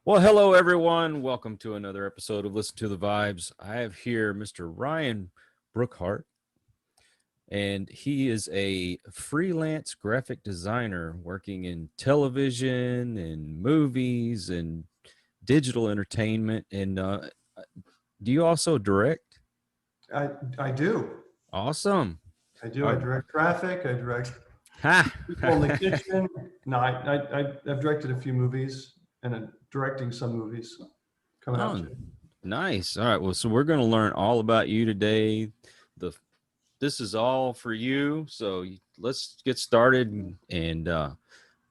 Well, hello everyone. Welcome to another episode of Listen to the Vibes. I have here Mr. Ryan Brookhart, and he is a freelance graphic designer working in television and movies and digital entertainment. And do you also direct? I do. Awesome. I do. I direct graphic. I direct Ha! people in the kitchen. No, I've directed a few movies and I'm directing some movies coming out Oh, soon. nice. All right. Well, so we're going to learn all about you today. This is all for you. So let's get started and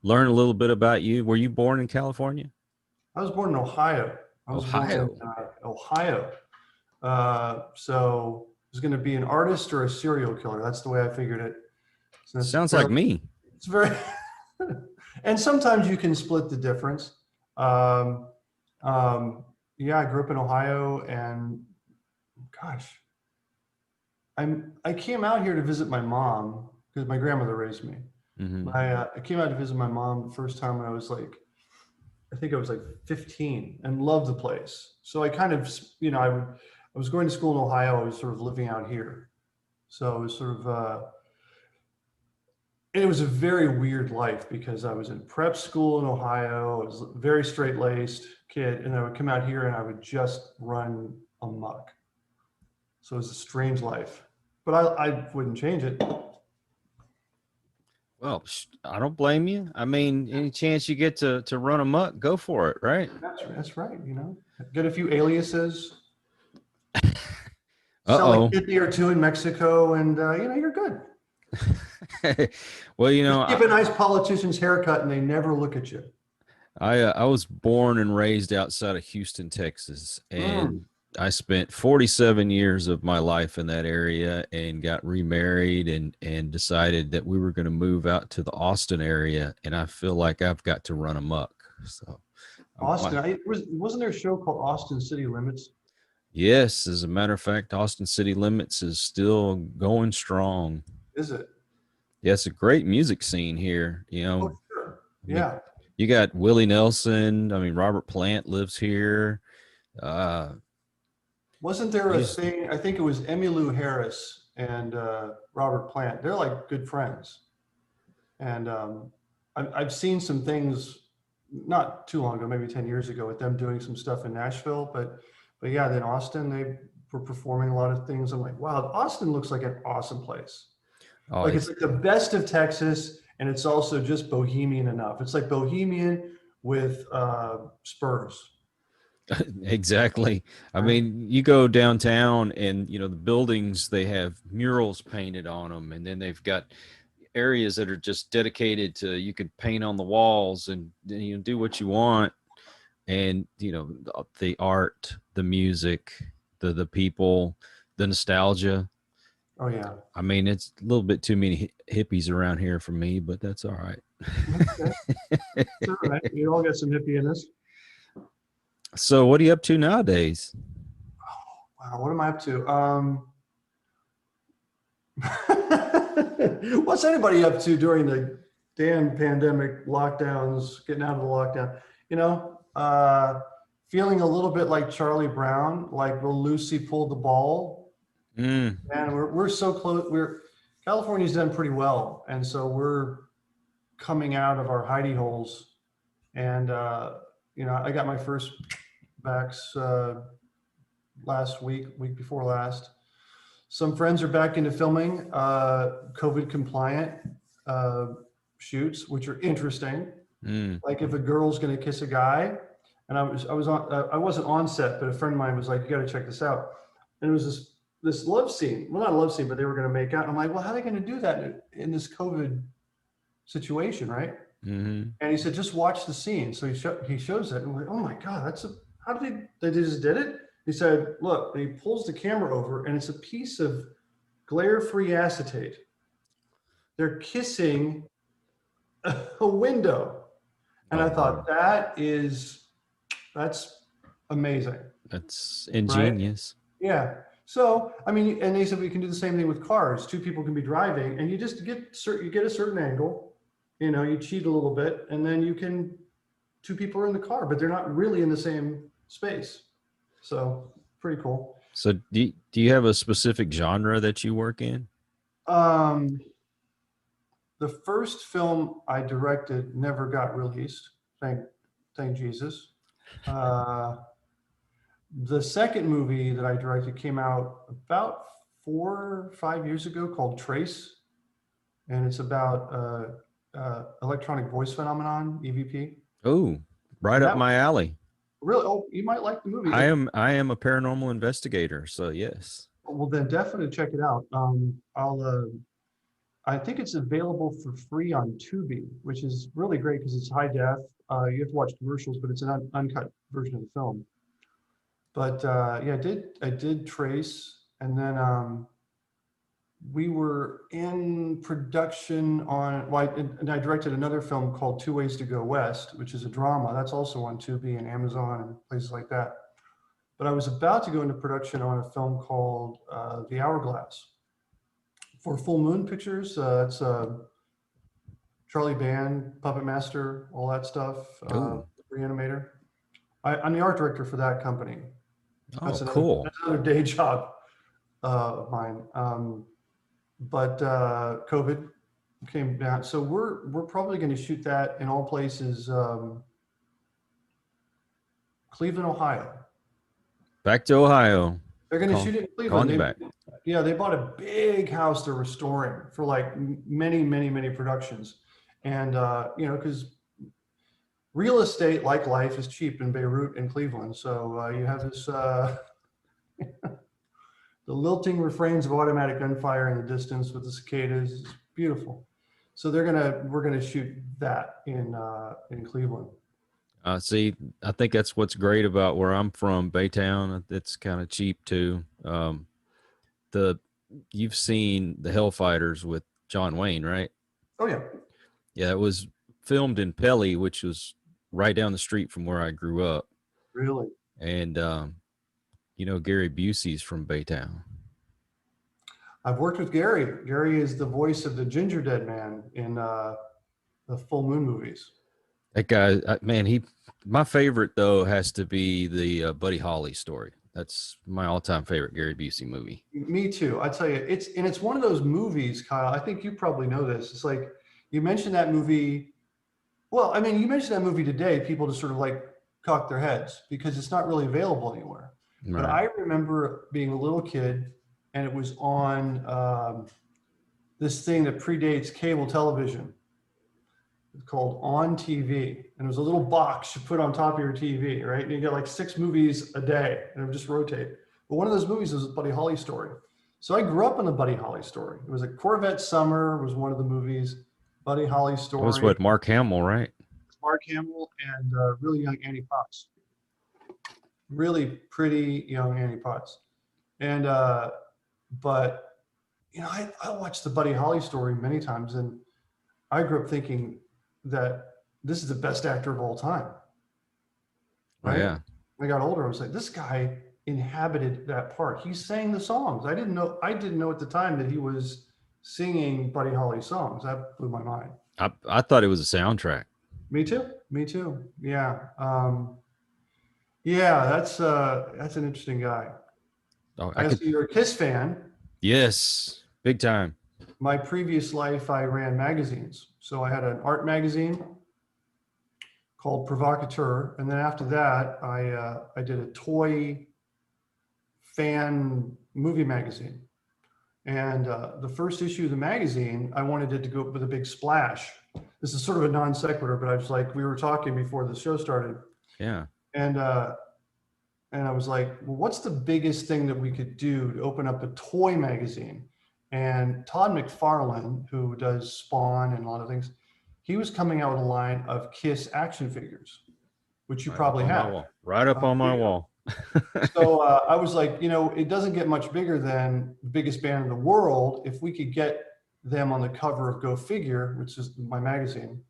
learn a little bit about you. Were you born in California? I was born in Ohio. I was born in Ohio. So I was going to be an artist or a serial killer. That's the way I figured it. So Sounds like me. It's very, and sometimes you can split the difference. Yeah, I grew up in Ohio, and gosh, I came out here to visit my mom because my grandmother raised me. Mm-hmm. I came out to visit my mom the first time when I was like, I think I was like 15, and loved the place. So I kind of, I was going to school in Ohio. I was sort of living out here. So it was sort of, and it was a very weird life because I was in prep school in Ohio. I was a very straight-laced kid, and I would come out here and I would just run amok. So it was a strange life, but I wouldn't change it. Well, I don't blame you. I mean, any chance you get to run amok, go for it, right? That's right. Get a few aliases. Uh-oh. Sell a kidney or two in Mexico, and you're good. Well, just give a nice politician's haircut, and they never look at you. I was born and raised outside of Houston, Texas, and I spent 47 years of my life in that area and got remarried and decided that we were going to move out to the Austin area. And I feel like I've got to run amok. So Austin, wasn't there a show called Austin City Limits? Yes. As a matter of fact, Austin City Limits is still going strong. Is it? Yeah, it's a great music scene here. Oh, sure. Yeah. You got Willie Nelson. I mean, Robert Plant lives here. Wasn't there a thing? I think it was Emmylou Harris and Robert Plant. They're like good friends. And I've seen some things not too long ago, maybe 10 years ago, with them doing some stuff in Nashville. But yeah, then Austin, they were performing a lot of things. I'm like, wow, Austin looks like an awesome place. Oh, like it's like the best of Texas, and it's also just bohemian enough. It's like bohemian with spurs. Exactly. I mean, you go downtown and, the buildings, they have murals painted on them. And then they've got areas that are just dedicated to, you can paint on the walls and, do what you want. And, the art, the music, the people, the nostalgia. Oh, yeah. I mean, it's a little bit too many hippies around here for me, but that's all right. Okay. That's all right. You all got some hippie in us. So what are you up to nowadays? Oh, wow, what am I up to? What's anybody up to during the damn pandemic lockdowns, getting out of the lockdown? Feeling a little bit like Charlie Brown, like will Lucy pull the ball? And we're so close. California's done pretty well, and so we're coming out of our hidey holes. And I got my first vax last week before last. Some friends are back into filming COVID compliant shoots, which are interesting. Like if a girl's going to kiss a guy, and I wasn't on set, but a friend of mine was like, "You got to check this out." And it was this love scene. Well, not a love scene, but they were going to make out. And I'm like, well, how are they going to do that in this COVID situation, right? Mm-hmm. And he said, just watch the scene. So he shows it, and we're like, oh my God, how did they just did it? He said, look, and he pulls the camera over, and it's a piece of glare-free acetate. They're kissing a window. And I thought, that's amazing. That's ingenious. Right? Yeah. So, I mean, and they said we can do the same thing with cars. Two people can be driving, and you just get a certain angle. You cheat a little bit, and then you can two people are in the car, but they're not really in the same space. So pretty cool. So do you have a specific genre that you work in? Um, the first film I directed never got released. Thank Jesus. Uh, the second movie that I directed came out about 4 or 5 years ago, called Trace, and it's about electronic voice phenomenon, EVP. Oh, right And up that my alley. really, oh, you might like the movie. I am a paranormal investigator, so yes. Well, then definitely check it out. I think it's available for free on Tubi, which is really great because it's high def. You have to watch commercials, but it's an uncut version of the film. But yeah, I did Trace, and then we were in production on. Well, and I directed another film called Two Ways to Go West, which is a drama. That's also on Tubi and Amazon and places like that. But I was about to go into production on a film called The Hourglass for Full Moon Pictures. It's Charlie Band, Puppet Master, all that stuff, Oh, Reanimator. I'm the art director for that company. oh, cool. That's another day job of mine. But COVID came down, so we're probably going to shoot that in all places. Cleveland, Ohio. Back to Ohio. They're going to shoot it in Cleveland. Calling you back. Yeah, they bought a big house they're restoring for like many productions, and you know, because real estate, like life, is cheap in Beirut and Cleveland. So you have this the lilting refrains of automatic gunfire in the distance with the cicadas. It's beautiful. So we're gonna shoot that in Cleveland. See, I think that's what's great about where I'm from, Baytown. It's kind of cheap too. You've seen the Hellfighters with John Wayne, right? Oh yeah. Yeah, it was filmed in Pelly, which was right down the street from where I grew up. Really? And you know, Gary Busey's from Baytown. I've worked with Gary. Gary is the voice of the Ginger Dead Man in the Full Moon movies. That guy, man, my favorite though has to be the Buddy Holly story. That's my all-time favorite Gary Busey movie. Me too. I tell you, it's one of those movies, Kyle. I think you probably know this. It's like you mentioned that movie. Well, I mean, you mentioned that movie today. People just sort of like cock their heads because it's not really available anywhere. Right. But I remember being a little kid, and it was on this thing that predates cable television. It's called On TV, and it was a little box you put on top of your TV, right? And you get like 6 movies a day, and it would just rotate. But one of those movies was a Buddy Holly story. So I grew up in the Buddy Holly story. It was a Corvette Summer was one of the movies. Buddy Holly story. That was what, Mark Hamill, right? Mark Hamill and really young Annie Potts. Really pretty young Annie Potts. And but you know, I watched the Buddy Holly story many times, and I grew up thinking that this is the best actor of all time. Right? Oh, yeah. When I got older, I was like, this guy inhabited that part. He sang the songs. I didn't know at the time that he was singing Buddy Holly songs. That blew my mind. I thought it was a soundtrack. Me too. Yeah. Yeah, that's an interesting guy. Oh, I see you're a Kiss fan. Yes, big time. My previous life, I ran magazines. So I had an art magazine called PROVOCATEUR, and then after that, I did a toy fan movie magazine. And the first issue of the magazine, I wanted it to go with a big splash. This is sort of a non sequitur, but I was like, we were talking before the show started. Yeah. And I was like, well, what's the biggest thing that we could do to open up a toy magazine? And Todd McFarlane, who does Spawn and a lot of things, he was coming out with a line of Kiss action figures, which you probably have. Right up on my wall. So I was like, you know, it doesn't get much bigger than the biggest band in the world. If we could get them on the cover of Go Figure, which is my magazine.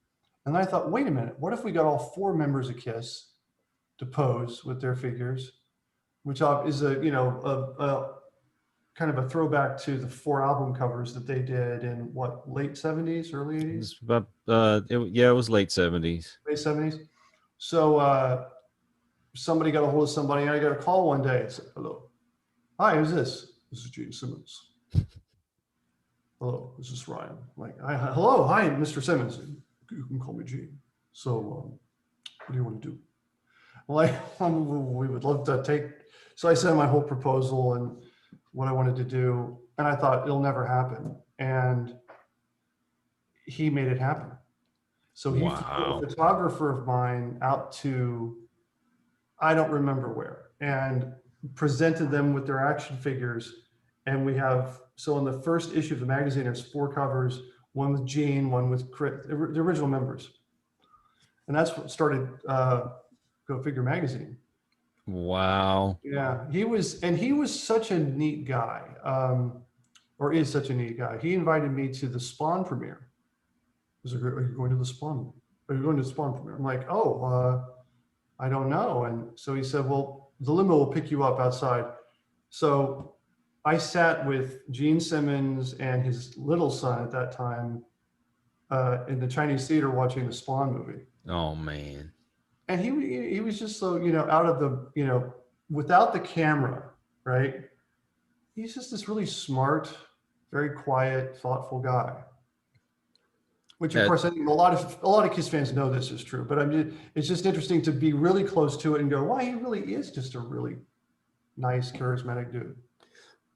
And I thought, wait a minute, what if we got all 4 members of Kiss to pose with their figures, which is a kind of a throwback to the 4 album covers that they did in what, late 70s, early 80s? It was late 70s. Late 70s. So somebody got a hold of somebody, and I got a call one day. It said, "Hello, hi, who's this? This is Gene Simmons. Hello, this is Ryan." I'm like, hello, hi, Mr. Simmons. You can call me Gene. So, what do you want to do? Like, we would love to take. So I sent my whole proposal and what I wanted to do, and I thought it'll never happen. And he made it happen. So he flew a photographer of mine out to, I don't remember where, and presented them with their action figures. And we have, so in the first issue of the magazine, there's 4 covers, one with Gene, one with Chris, the original members. And that's what started Go Figure magazine. Wow. Yeah, he was such a neat guy, or is such a neat guy. He invited me to the Spawn premiere. He was like, "Are you going to the Spawn? Are you going to the Spawn premiere?" I'm like, "Oh, I don't know." And so he said, "Well, the limo will pick you up outside." So I sat with Gene Simmons and his little son at that time in the Chinese theater watching the Spawn movie. Oh man. And he was just so, out of the, without the camera, right? He's just this really smart, very quiet, thoughtful guy. Which of course, I think a lot of Kiss fans know this is true, but it's just interesting to be really close to it and go, "Wow, he really is just a really nice, charismatic dude."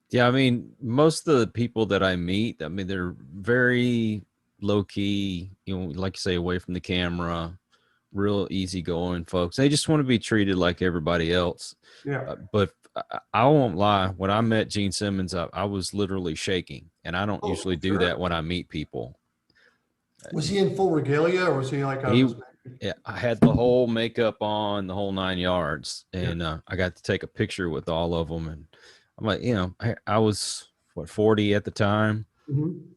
Yeah, I mean, most of the people that I meet, I mean, they're very low key, like you say, away from the camera, real easygoing folks. They just want to be treated like everybody else. Yeah. But I won't lie. When I met Gene Simmons, I was literally shaking, and I don't usually do that when I meet people. Was he in full regalia, or was he like? Yeah, I had the whole makeup on, the whole 9 yards, and I got to take a picture with all of them. And I'm like, I was 40 at the time,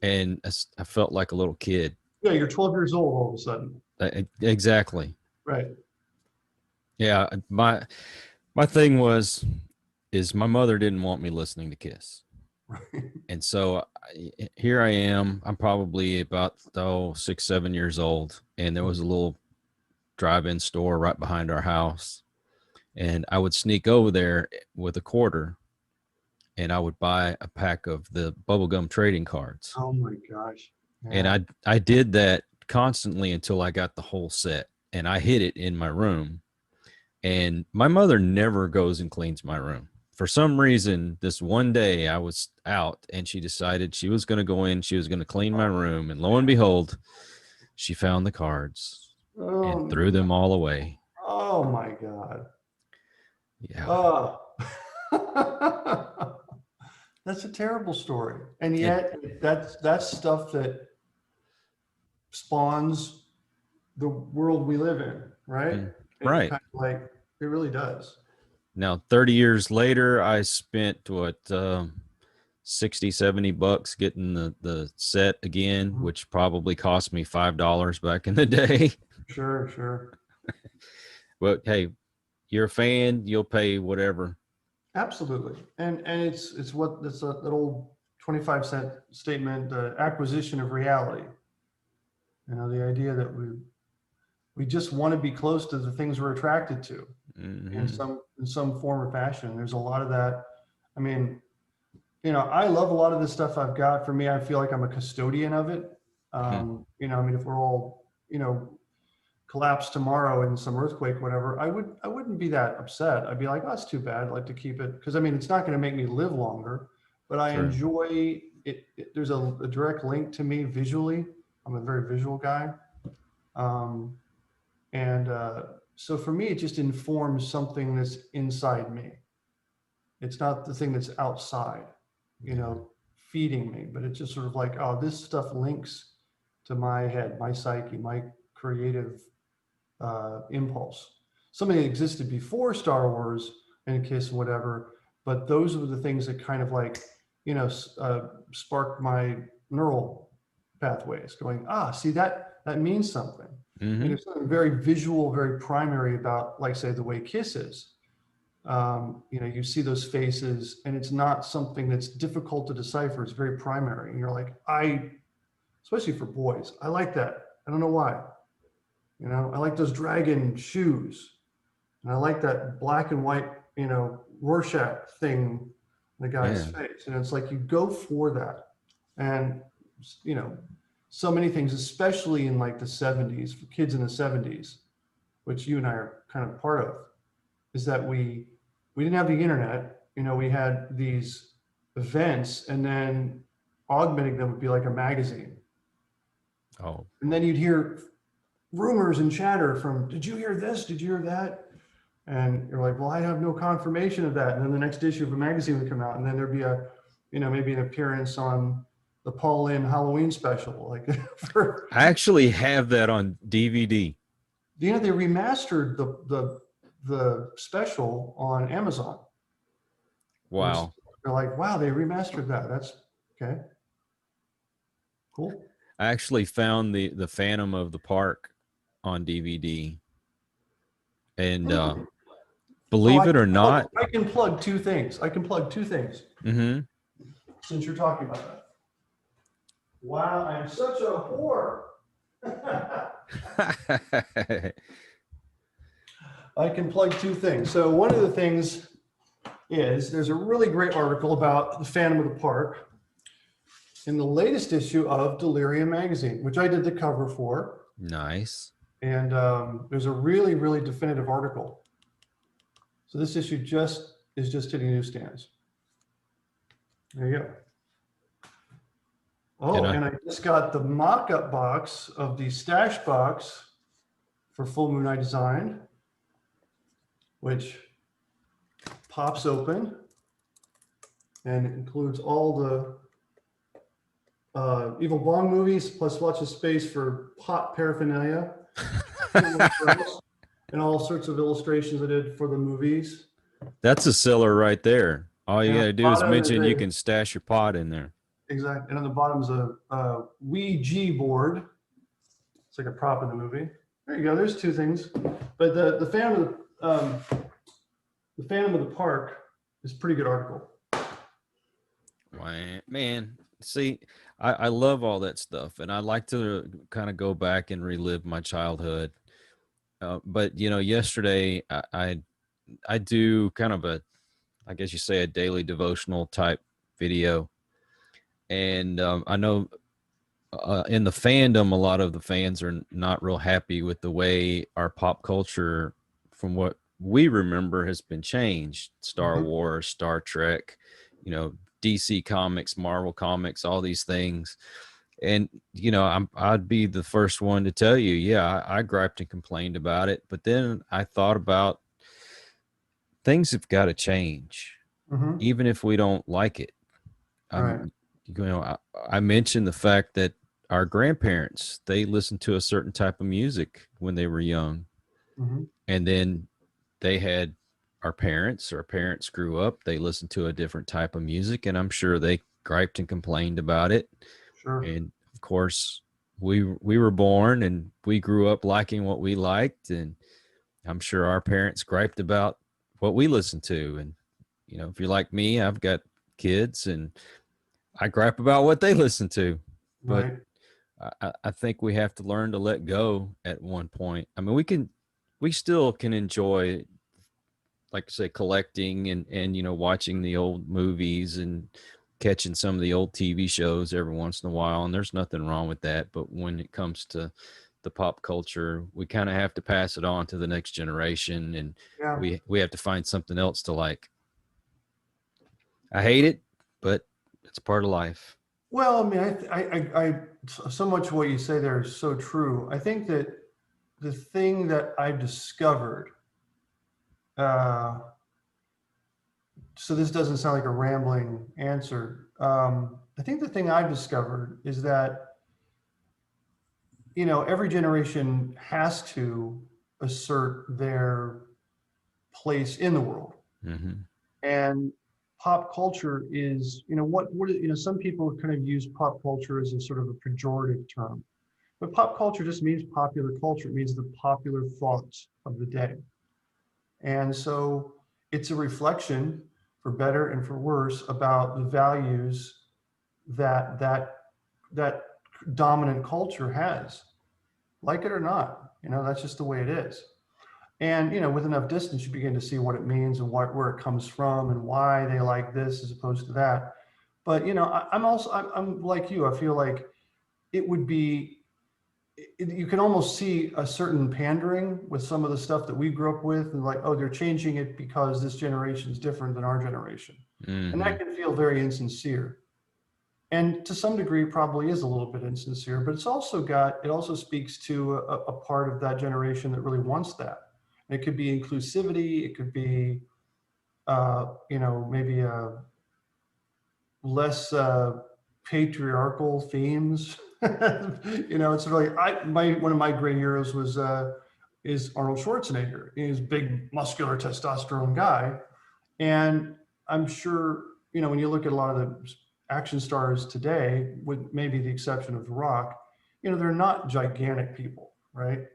and I felt like a little kid. Yeah, you're 12 years old all of a sudden. Exactly. Right. Yeah, my thing is my mother didn't want me listening to Kiss. And so here I am. I'm probably about 6, 7 years old, and there was a little drive-in store right behind our house, and I would sneak over there with a quarter, and I would buy a pack of the bubblegum trading cards. Oh my gosh! Yeah. And I did that constantly until I got the whole set, and I hid it in my room. And my mother never goes and cleans my room. For some reason, this one day I was out, and she decided she was going to go in, she was going to clean my room, and lo and behold, she found the cards and threw them all away. Oh my God. Yeah. Oh. That's a terrible story. And yet that's stuff that spawns the world we live in, right? Right. Kind of like it really does. Now, 30 years later, I spent what, 60, 70 bucks getting the set again, which probably cost me $5 back in the day. Sure. But hey, you're a fan, you'll pay whatever. Absolutely. And it's that old 25-cent statement, acquisition of reality. The idea that we just want to be close to the things we're attracted to in some form or fashion. There's a lot of that. I mean, I love a lot of the stuff I've got. For me, I feel like I'm a custodian of it. I mean, if we're all, collapse tomorrow in some earthquake, whatever, I wouldn't be that upset. I'd be like, "Oh, that's too bad. I'd like to keep it." Because I mean, it's not going to make me live longer, but I enjoy it. There's a direct link to me visually. I'm a very visual guy. So for me, it just informs something that's inside me. It's not the thing that's outside, feeding me, but it's just sort of like, oh, this stuff links to my head, my psyche, my creative impulse. Something that existed before Star Wars and Kiss, whatever, but those were the things that kind of like, sparked my neural pathways going, see, that means something. And there's something very visual, very primary about, like, say, the way Kiss is. You see those faces, and it's not something that's difficult to decipher. It's very primary. And you're like, especially for boys, I like that. I don't know why. You know, I like those dragon shoes. And I like that black and white, you know, Rorschach thing in the guy's Yeah. face. And it's like you go for that. And, you know, so many things, especially in like the 70s, for kids in the 70s, which you and I are kind of part of, is that we didn't have the internet. You know, we had these events, and then augmenting them would be like a magazine. Oh, And then you'd hear rumors and chatter from, did you hear this? Did you hear that? And you're like, well, I have no confirmation of that. And then the next issue of a magazine would come out, and then there'd be a, you know, maybe an appearance on the Paul Lynde Halloween special. Like, for, I actually have that on DVD. you know, they remastered the special on Amazon. Wow. They're like, wow, they remastered that. That's okay. Cool. I actually found the Phantom of the Park on DVD, and believe it or not, I can plug two things. I can plug two things. mm-hmm. Since you're talking about that. Wow, I'm such a whore. I can plug two things. So one of the things is there's a really great article about the Phantom of the Park in the latest issue of Delirium magazine, which I did the cover for. Nice. And there's a really, really definitive article. So this issue is just hitting newsstands. There you go. Oh, and I just got the mock-up box of the stash box for Full Moon I designed, which pops open and includes all the Evil Bong movies, plus lots of space for pot paraphernalia and all sorts of illustrations I did for the movies. That's a seller right there. All you And gotta do is mention you a- can stash your pot in there. Exactly. And on the bottom is a Ouija board. It's like a prop in the movie. There you go. There's two things. But the Phantom of the Park is a pretty good article. Man, see, I love all that stuff, and I like to kind of go back and relive my childhood. But you know, yesterday I do kind of a, I guess you say, a daily devotional type video, and I know in the fandom, a lot of the fans are not real happy with the way our pop culture, from what we remember, has been changed. Star Wars, Star Trek, you know, DC Comics, Marvel Comics, all these things. And, you know, I'd be the first one to tell you, yeah, I griped and complained about it. But then I thought about things have got to change, even if we don't like it. Right. You know, I mentioned the fact that our grandparents, they listened to a certain type of music when they were young. And then they had our parents grew up, they listened to a different type of music, and I'm sure they griped and complained about it. Sure. And of course, we were born and we grew up liking what we liked, and I'm sure our parents griped about what we listened to. And you know, if you're like me, I've got kids and I gripe about what they listen to. But I think we have to learn to let go at one point. I mean, we still can enjoy, like I say, collecting and you know, watching the old movies and catching some of the old TV shows every once in a while, and there's nothing wrong with that. But when it comes to the pop culture, we kind of have to pass it on to the next generation, and we have to find something else to like. I hate it, but it's part of life. Well, I mean, I so much of what you say there is so true. I think that the thing that I've discovered, so this doesn't sound like a rambling answer. I think the thing I've discovered is that, you know, every generation has to assert their place in the world. And pop culture is, you know, you know, some people kind of use pop culture as a sort of a pejorative term, but pop culture just means popular culture. It means the popular thoughts of the day. And so it's a reflection, for better and for worse, about the values that dominant culture has, like it or not. You know, that's just the way it is. And, you know, with enough distance, you begin to see what it means and where it comes from and why they like this as opposed to that. But, you know, I'm like you. I feel like it would be, you can almost see a certain pandering with some of the stuff that we grew up with, and like, oh, they're changing it because this generation is different than our generation. And that can feel very insincere. And to some degree, probably is a little bit insincere, but it also speaks to a part of that generation that really wants that. And it could be inclusivity. It could be, you know, maybe less patriarchal themes. You know, it's really, one of my great heroes is Arnold Schwarzenegger. He's a big, muscular, testosterone guy. And I'm sure, you know, when you look at a lot of the action stars today, with maybe the exception of The Rock, you know, they're not gigantic people, right?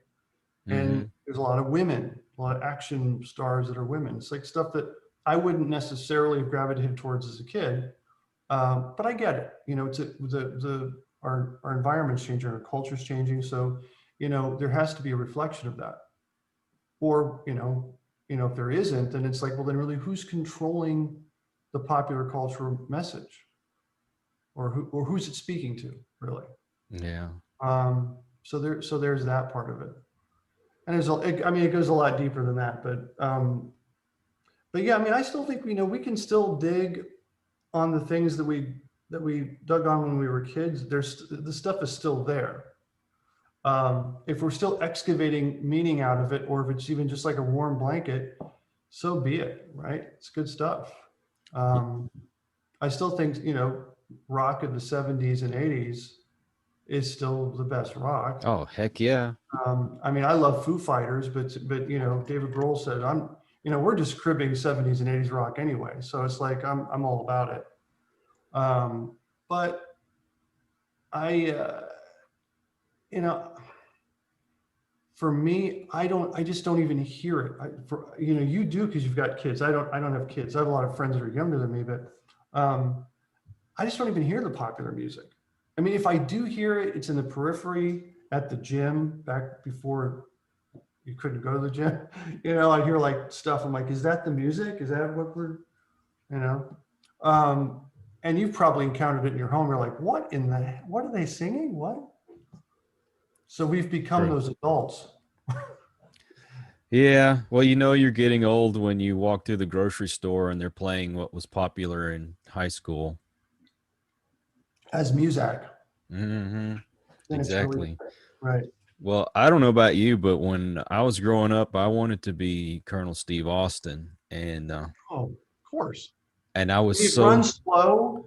And there's a lot of women, a lot of action stars that are women. It's like stuff that I wouldn't necessarily have gravitated towards as a kid, but I get it. You know, it's our environment's changing, our culture's changing, so you know there has to be a reflection of that. Or you know, if there isn't, then it's like, well, then really, who's controlling the popular cultural message, or who's it speaking to, really? Yeah. So there's that part of it. And I mean, it goes a lot deeper than that, but yeah, I mean, I still think, you know, we can still dig on the things that we dug on when we were kids. The stuff is still there. If we're still excavating meaning out of it, or if it's even just like a warm blanket, so be it, right? It's good stuff. I still think, you know, rock of the 70s and 80s is still the best rock. Oh, heck yeah. I mean, I love Foo Fighters, but you know, David Grohl said, you know, we're just cribbing 70s and 80s rock anyway. So it's like, I'm all about it. But you know, for me, I just don't even hear it. You know, you do, because you've got kids. I don't have kids. I have a lot of friends that are younger than me, but I just don't even hear the popular music. I mean, if I do hear it, it's in the periphery at the gym, back before you couldn't go to the gym. You know, I hear like stuff. I'm like, is that the music? Is that what we're, you know? And you've probably encountered it in your home. You're like, what are they singing? What? So we've become those adults. Yeah. Well, you know, you're getting old when you walk through the grocery store and they're playing what was popular in high school. As music. Exactly. Right. Well, I don't know about you, but when I was growing up, I wanted to be Colonel Steve Austin, and oh, of course. And I was so run slow,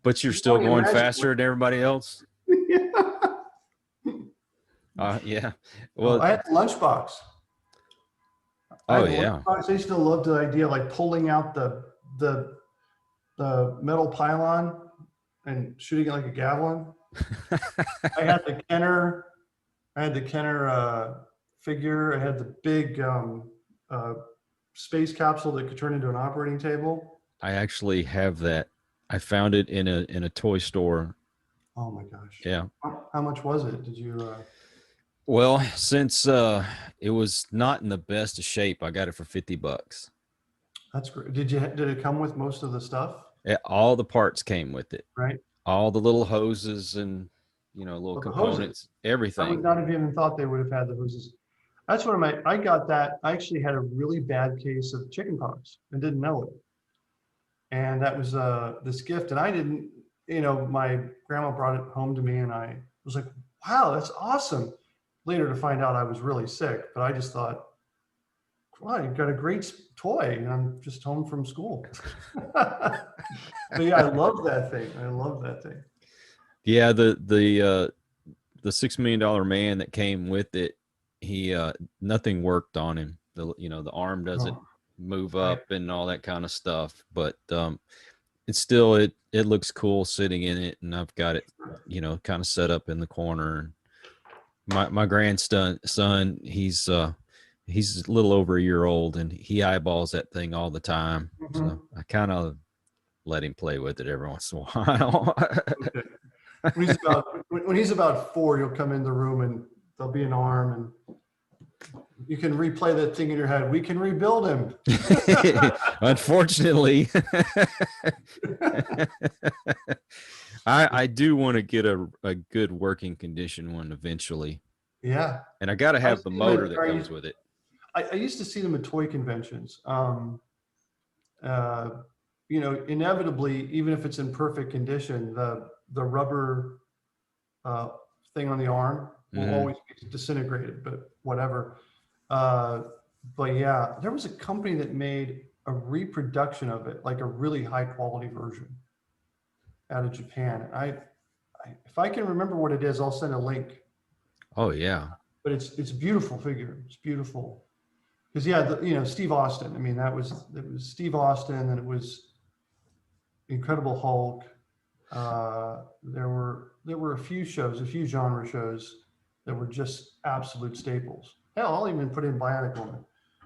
but you're still going faster than everybody else. Yeah. Well, I had the lunchbox. Oh yeah. Lunchbox. I used to love the idea, like pulling out the metal pylon and shooting it like a javelin. I had the Kenner. Figure. I had the big space capsule that could turn into an operating table. I actually have that. I found it in a toy store. Oh my gosh. Yeah. How much was it? Did you? Well, since it was not in the best of shape, I got it for $50. That's great. Did it come with most of the stuff? Yeah, all the parts came with it. Right. All the little hoses and, you know, little components, everything. I would not have even thought they would have had the hoses. That's one of I got that. I actually had a really bad case of chickenpox and didn't know it. And that was this gift. And I didn't, you know, my grandma brought it home to me and I was like, wow, that's awesome. Later to find out I was really sick, but I just thought, wow, you've got a great toy. And I'm just home from school. But yeah, I love that thing. Yeah, the $6 Million Man that came with it, he nothing worked on him. The arm doesn't move up and all that kind of stuff. But it's still it looks cool sitting in it, and I've got it, you know, kind of set up in the corner. My grandson, he's a little over a year old, and he eyeballs that thing all the time. So I kind of let him play with it every once in a while. Okay. When he's about 4, you'll come in the room and there'll be an arm, and you can replay that thing in your head. We can rebuild him. Unfortunately, I do want to get a good working condition one eventually, Yeah. and I got to I have the see them at- motor that comes with it. I used to see them at toy conventions. You know, inevitably, even if it's in perfect condition, the rubber thing on the arm will Mhm. always be disintegrated, but whatever. But yeah, there was a company that made a reproduction of it, like a really high quality version out of Japan. If I can remember what it is, I'll send a link. Oh yeah. But it's a beautiful figure. It's beautiful. Because yeah, you know, Steve Austin. I mean, it was Steve Austin, and it was Incredible Hulk. There were a few shows, a few genre shows that were just absolute staples. Hell, I'll even put in Bionic Woman.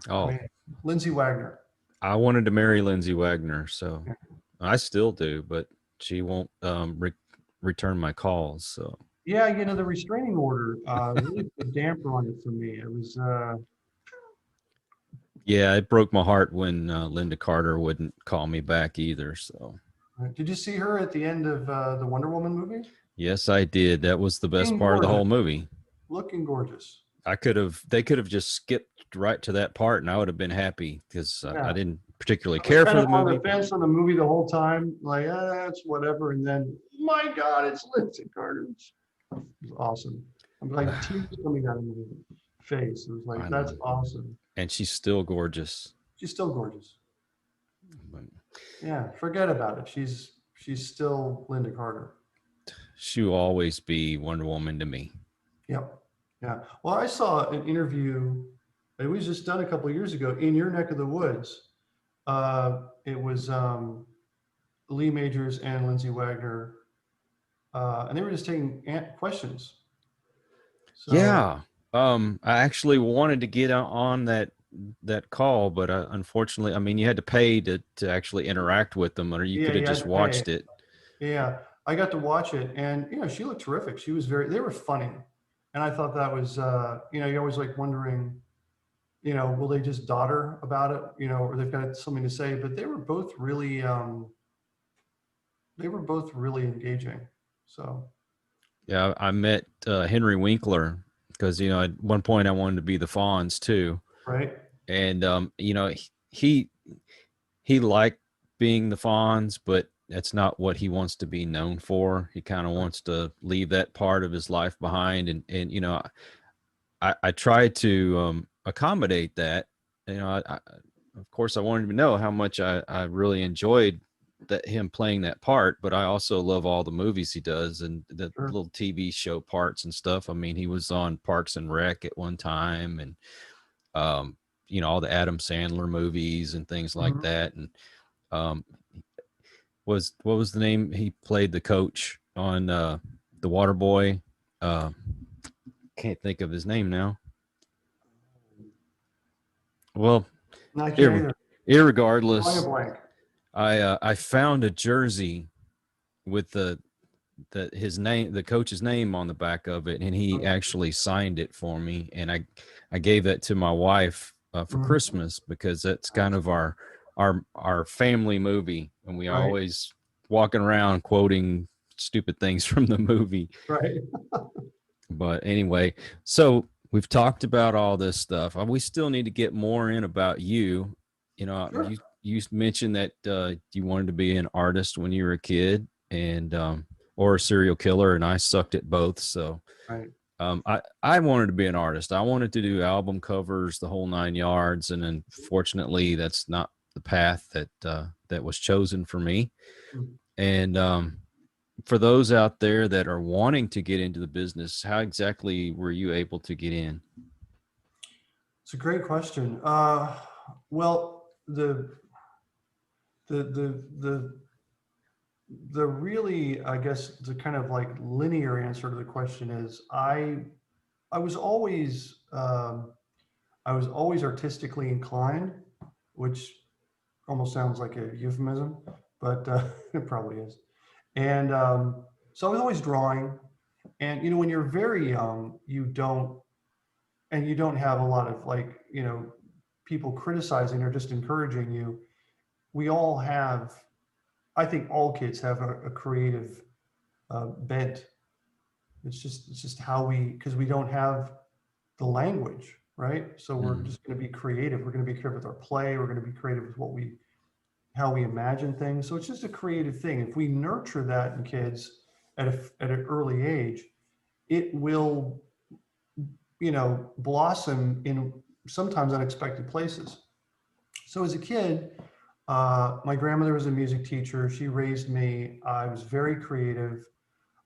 Oh, I mean, Lindsay Wagner. I wanted to marry Lindsay Wagner, so Yeah. I still do, but she won't return my calls. So Yeah, you know, the restraining order really put a damper on it for me. It was, yeah, it broke my heart when Linda Carter wouldn't call me back either. So did you see her at the end of the Wonder Woman movie? yes, I did. That was the best Looking part of the gorgeous. whole movie. Looking gorgeous. They could have just skipped right to that part, and I would have been happy because Yeah. I didn't particularly I was care kind for of the on movie. the fence on the movie the whole time, like, that's whatever. And then, my God, it's Lindsay Carter. It was awesome. I'm like tears coming out of my face. It was like, I that's know. awesome. And she's still gorgeous. She's still gorgeous. But Yeah, forget about it. She's still Linda Carter. she will always be Wonder Woman to me. Yep. Yeah. Well, I saw an interview. It was just done a couple of years ago in your neck of the woods. It was Lee Majors and Lindsay Wagner, and they were just taking questions. So, Yeah. I actually wanted to get on that call, but unfortunately, I mean, you had to pay to actually interact with them, or you yeah, could have you had just to pay. watched it. Yeah, I got to watch it, and you know, she looked terrific. She was they were funny, and I thought that was, you know, you're always like wondering, you know, will they just dodder about it, you know, or they've got something to say. But they were both really engaging. So Yeah, I met Henry Winkler because at one point I wanted to be the Fonz too, right, and he he liked being the Fonz, but that's not what he wants to be known for. He kind of right. wants to leave that part of his life behind, and I try to accommodate that. Of course, I wanted him to know how much I really enjoyed him playing that part, but I also love all the movies he does and the Sure. little TV show parts and stuff. I mean, he was on Parks and Rec at one time, and all the Adam Sandler movies and things like Mhm. that. And um, what was the name? He played the coach on the Waterboy. Uh, can't think of his name now. Well, I can't either. Drawing a irregardless, blank. I found a jersey with his name, the coach's name on the back of it, and he Okay. actually signed it for me, and I gave that to my wife for Mhm. Christmas because that's kind of our family movie, and we Right, always walking around quoting stupid things from the movie. right. But anyway, so we've talked about all this stuff. We still need to get more in about you. Sure. You mentioned that you wanted to be an artist when you were a kid, and or a serial killer, and I sucked at both. So Right. I wanted to be an artist. I wanted to do album covers, the whole 9 yards, and unfortunately, that's not the path that was chosen for me. Mhm. And for those out there that are wanting to get into the business, how exactly were you able to get in? It's a great question. Well, the the the the really, I guess, the kind of like linear answer to the question is I was always artistically inclined, which almost sounds like a euphemism, but it probably is. And so I was always drawing. And you know, when you're very young, you don't and you don't have a lot of like, you know, people criticizing or just encouraging you. We all have, I think all kids have a creative bent. It's just how we, because we don't have the language, right? So we're Mm. just going to be creative. We're going to be creative with our play. We're going to be creative with what we, how we imagine things. So it's just a creative thing. If we nurture that in kids at an early age, it will, you know, blossom in sometimes unexpected places. So as a kid, my grandmother was a music teacher. She raised me. I was very creative.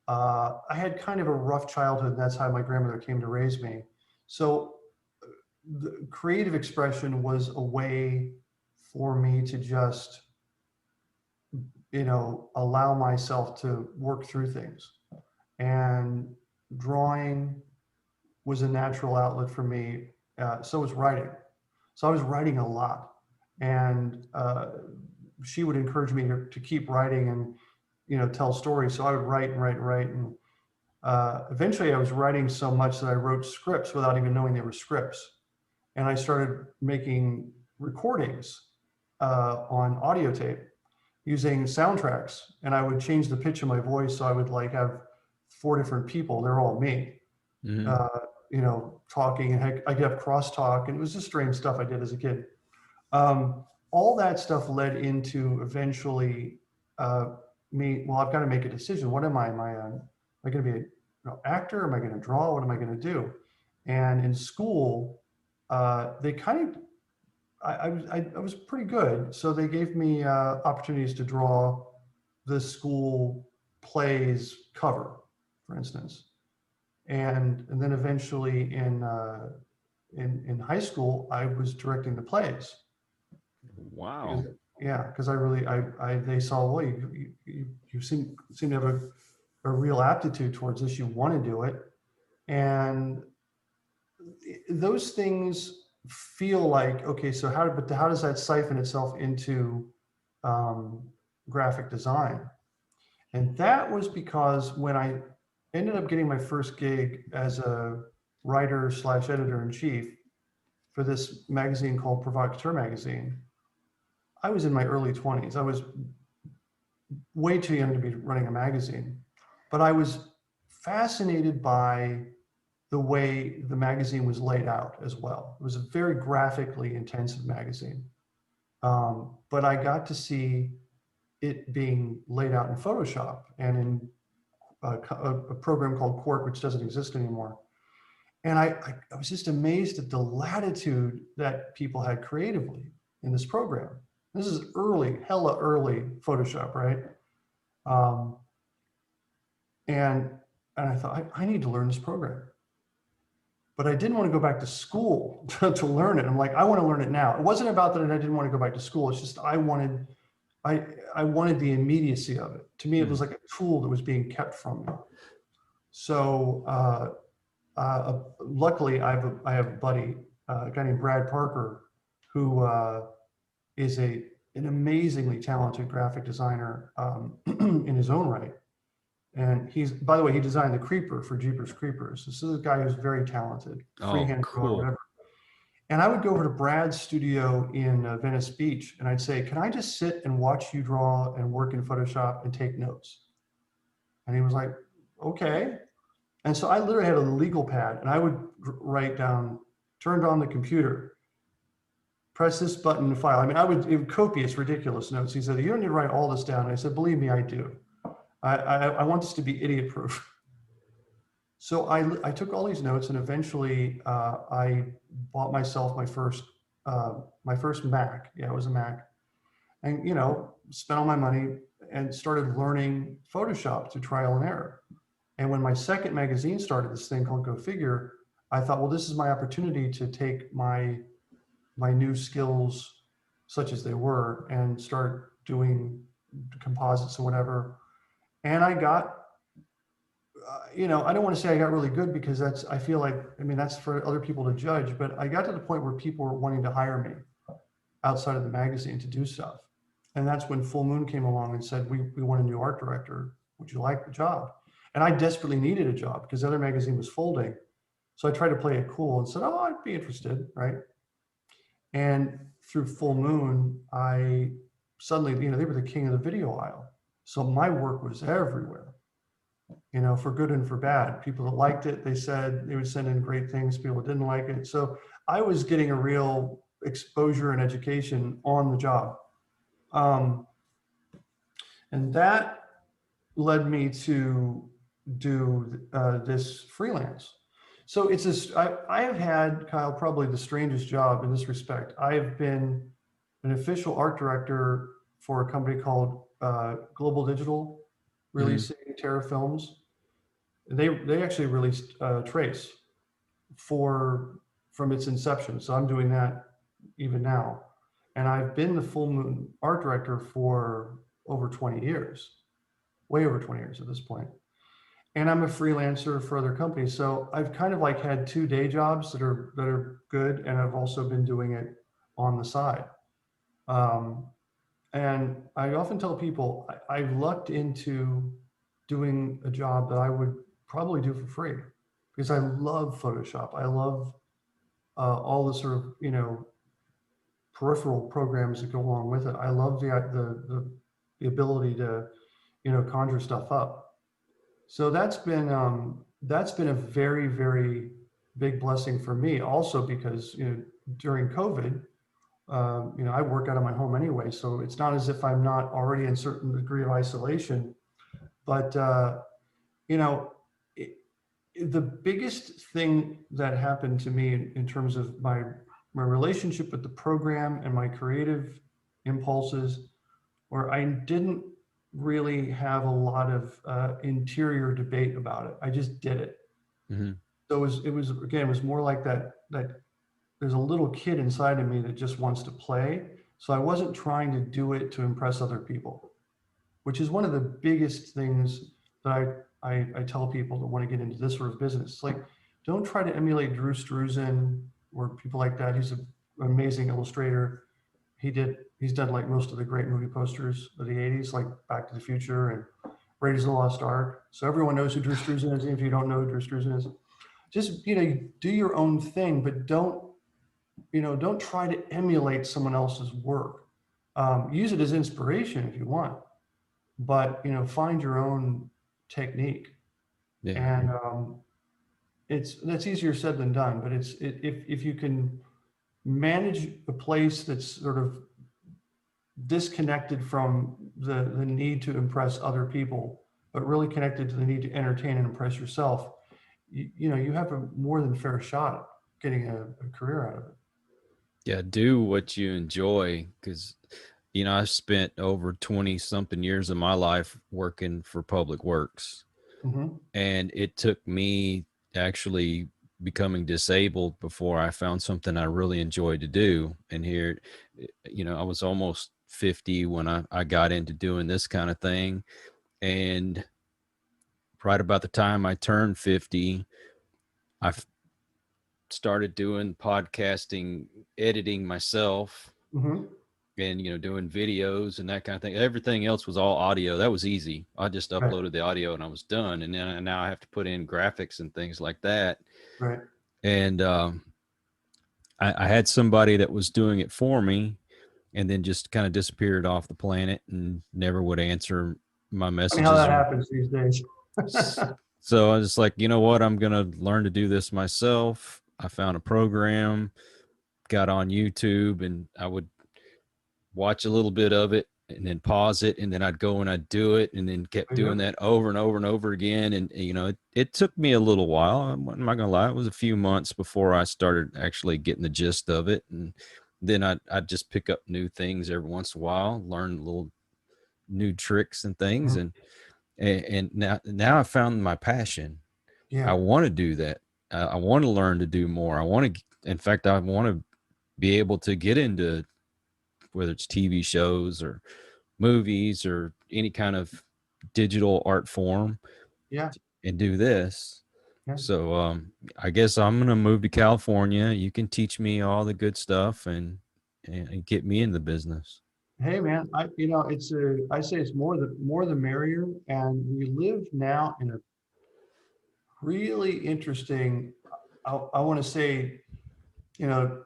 I had kind of a rough childhood, and that's how my grandmother came to raise me. So the creative expression was a way for me to just, you know, allow myself to work through things. And drawing was a natural outlet for me. So was writing. So I was writing a lot. And she would encourage me to keep writing and, you know, tell stories. So I would write and write and write. And eventually I was writing so much that I wrote scripts without even knowing they were scripts. And I started making recordings on audio tape using soundtracks. And I would change the pitch of my voice. So I would like have 4 different people. They're all me, Mm-hmm. uh, you know, talking, and I could have crosstalk, and it was just strange stuff I did as a kid. All that stuff led into eventually me, well, I've got to make a decision. What am I? Am I going to be an actor? Am I going to draw? What am I going to do? And in school, they kind of, I was pretty good. So they gave me opportunities to draw the school plays cover, for instance. And then eventually in high school, I was directing the plays. Because, Wow. yeah, because I really, they saw, well, you seem to have a real aptitude towards this. You want to do it, and those things feel like, okay, so how does that siphon itself into um, graphic design? And that was because when I ended up getting my first gig as a writer slash editor in chief for this magazine called Provocateur magazine, I was in my early 20s. I was way too young to be running a magazine, but I was fascinated by the way the magazine was laid out as well. It was a very graphically intensive magazine. But I got to see it being laid out in Photoshop and in a program called Quark, which doesn't exist anymore. And I was just amazed at the latitude that people had creatively in this program. This is early, hella early Photoshop, right? Um, and I thought, I need to learn this program. But I didn't want to go back to school to learn it. I'm like, I want to learn it now. It wasn't about that I didn't want to go back to school. It's just I wanted the immediacy of it. To me, it was like a tool that was being kept from me. So luckily, I have a buddy, a guy named Brad Parker, who is an amazingly talented graphic designer in his own right. And he's, by the way, he designed the Creeper for Jeepers Creepers. This is a guy who's very talented, freehand drawer, whatever. And I would go over to Brad's studio in Venice Beach, and I'd say, can I just sit and watch you draw and work in Photoshop and take notes? And he was like, okay. And so I literally had a legal pad, and I would write down, turned on the computer, press this button to file. I mean, it would copious, ridiculous notes. He said, you don't need to write all this down. And I said, believe me, I do. I want this to be idiot proof. So I took all these notes, and eventually I bought myself my first Mac. Yeah, it was a Mac. And, you know, spent all my money and started learning Photoshop through trial and error. And when my second magazine started, this thing called Go Figure, I thought, well, this is my opportunity to take my new skills, such as they were, and start doing composites or whatever. And I got, you know, I don't want to say I got really good, because I feel like, I mean, that's for other people to judge, but I got to the point where people were wanting to hire me outside of the magazine to do stuff. And that's when Full Moon came along and said, we want a new art director. Would you like the job? And I desperately needed a job because the other magazine was folding. So I tried to play it cool and said, oh, I'd be interested, right? And through Full Moon, I suddenly, they were the king of the video aisle. So my work was everywhere, for good and for bad. People that liked it, they said they would send in great things. People that didn't like it. So I was getting a real exposure and education on the job. And that led me to do this freelance. So it's this, I have had, Kyle, probably the strangest job in this respect. I have been an official art director for a company called Global Digital, releasing Terror films. They actually released Trace from its inception. So I'm doing that even now. And I've been the Full Moon art director for over 20 years, way over 20 years at this point. And I'm a freelancer for other companies. So I've kind of like had 2 day jobs that are good. And I've also been doing it on the side. And I often tell people I've lucked into doing a job that I would probably do for free because I love Photoshop. I love all the sort of, peripheral programs that go along with it. I love the ability to, conjure stuff up. So that's been a very, very big blessing for me also because, during COVID, I work out of my home anyway, so it's not as if I'm not already in a certain degree of isolation. But, the biggest thing that happened to me in terms of my relationship with the program and my creative impulses, where I didn't really have a lot of interior debate about it. I just did it. Mm-hmm. So it was more like that there's a little kid inside of me that just wants to play. So I wasn't trying to do it to impress other people, which is one of the biggest things that I tell people that want to get into this sort of business. It's like, don't try to emulate Drew Struzan or people like that. He's an amazing illustrator. He's done like most of the great movie posters of the 80s, like Back to the Future and Raiders of the Lost Ark. So everyone knows who Drew Struzan is. If you don't know who Drew Struzan is, just, do your own thing, but don't try to emulate someone else's work. Use it as inspiration if you want, but, find your own technique. Yeah. And that's easier said than done, but if you can manage a place that's sort of disconnected from the need to impress other people, but really connected to the need to entertain and impress yourself, you have a more than fair shot at getting a career out of it. Yeah, do what you enjoy because, I've spent over 20 something years of my life working for public works. Mm-hmm. And it took me actually becoming disabled before I found something I really enjoyed to do. And here, I was almost 50 when I got into doing this kind of thing. And right about the time I turned 50, I started doing podcasting, editing myself, Mm-hmm. and doing videos and that kind of thing. Everything else was all audio. That was easy. I just Right. uploaded the audio and I was done. And then now I have to put in graphics and things like that. Right. And I had somebody that was doing it for me, and then just kind of disappeared off the planet and never would answer my Funny how messages. that happens these days. So I was like, you know what? I'm gonna learn to do this myself. I found a program, got on YouTube, and I would watch a little bit of it and then pause it, and then I'd go and I'd do it, and then kept doing that over and over and over again. And it took me a little while. I'm not gonna lie, it was a few months before I started actually getting the gist of it. And then I'd just pick up new things every once in a while, learn little new tricks and things. And now I found my passion. I Yeah. want to do that. I want to learn to do more. In fact, I want to be able to get into whether it's TV shows or movies or any kind of digital art form Yeah. and do this. Yeah. So I guess I'm going to move to California. You can teach me all the good stuff and get me in the business. Hey man, I say it's more the merrier, and we live now in a really interesting I want to say,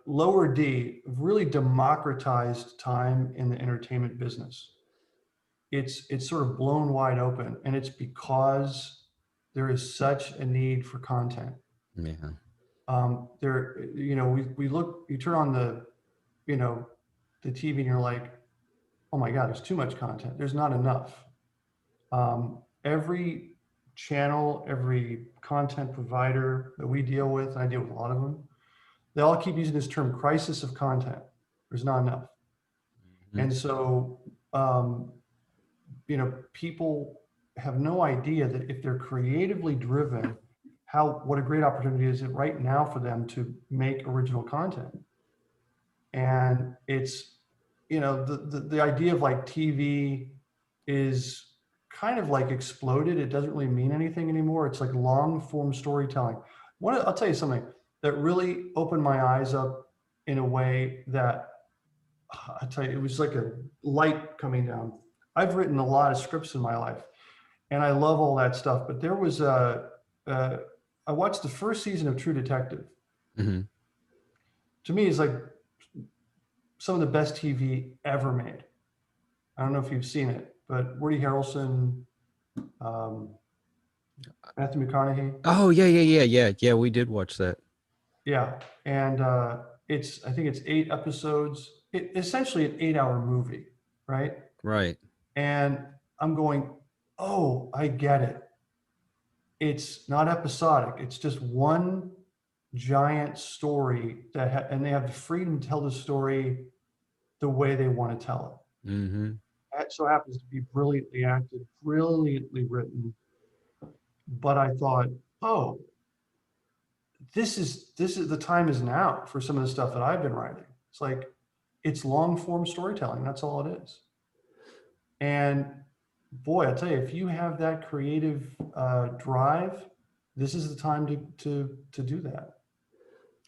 lower D really democratized time in the entertainment business. It's sort of blown wide open, and it's because there is such a need for content. Yeah. We look, you turn on you know, the TV and you're like, oh my God, there's too much content. There's not enough. Every channel, every content provider that we deal with, and I deal with a lot of them, they all keep using this term crisis of content. There's not enough. And so, people have no idea that if they're creatively driven, what a great opportunity is it right now for them to make original content. And it's, the idea of like TV is kind of like exploded. It doesn't really mean anything anymore. It's like long form storytelling. I'll tell you something that really opened my eyes up in a way that I tell you, it was like a light coming down. I've written a lot of scripts in my life, and I love all that stuff. But there was I watched the first season of True Detective. Mm-hmm. To me, it's like some of the best TV ever made. I don't know if you've seen it, but Woody Harrelson, Matthew McConaughey. Oh yeah. We did watch that. Yeah, and I think it's 8 episodes. Essentially an 8-hour movie, right? Right. And I'm going, oh, I get it. It's not episodic. It's just one giant story and they have the freedom to tell the story the way they want to tell it. Mm-hmm. That so happens to be brilliantly acted, brilliantly written. But I thought, oh, this is the time is now for some of the stuff that I've been writing. It's like, it's long form storytelling. That's all it is. And boy, I tell you, if you have that creative drive, this is the time to do that.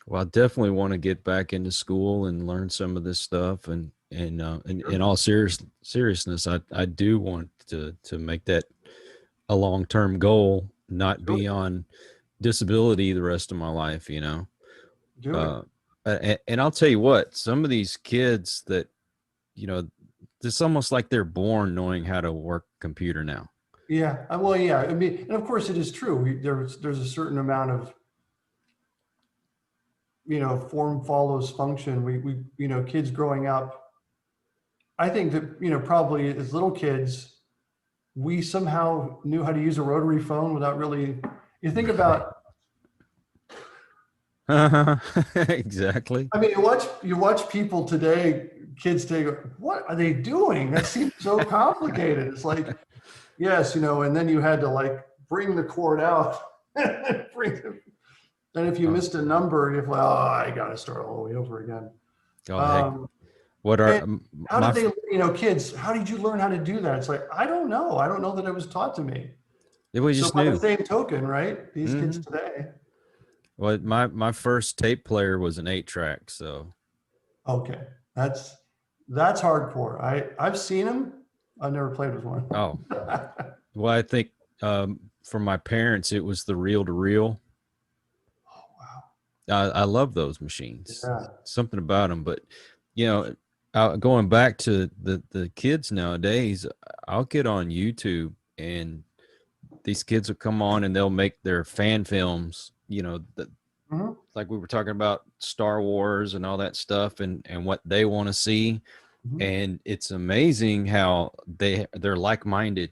Well, I definitely want to get back into school and learn some of this stuff. And in all seriousness, I do want to make that a long-term goal, not be on disability the rest of my life, Do it. And I'll tell you what, some of these kids that, it's almost like they're born knowing how to work a computer now. Yeah. Well, yeah. I mean, and of course it is true. There's a certain amount of, form follows function. We kids growing up, I think that, probably as little kids, we somehow knew how to use a rotary phone without really, you think about. Exactly. I mean, you watch people today, kids today go, what are they doing? That seems so complicated. It's like, yes, and then you had to like bring the cord out. And if you missed a number, you're like, oh, I got to start all the way over again. What are how did they, kids, how did you learn how to do that? It's like, I don't know. I don't know that it was taught to me. We just by knew. the same token, right? These kids today. Well, my first tape player was an 8-track, so. Okay, that's hardcore. I've seen them. I've never played with one. Oh, well, I think for my parents it was the reel-to-reel. Oh wow! I love those machines. Yeah. Something about them, but going back to the kids nowadays, I'll get on YouTube and these kids will come on and they'll make their fan films, like we were talking about Star Wars and all that stuff and what they want to see. Mm-hmm. And it's amazing how they're like-minded.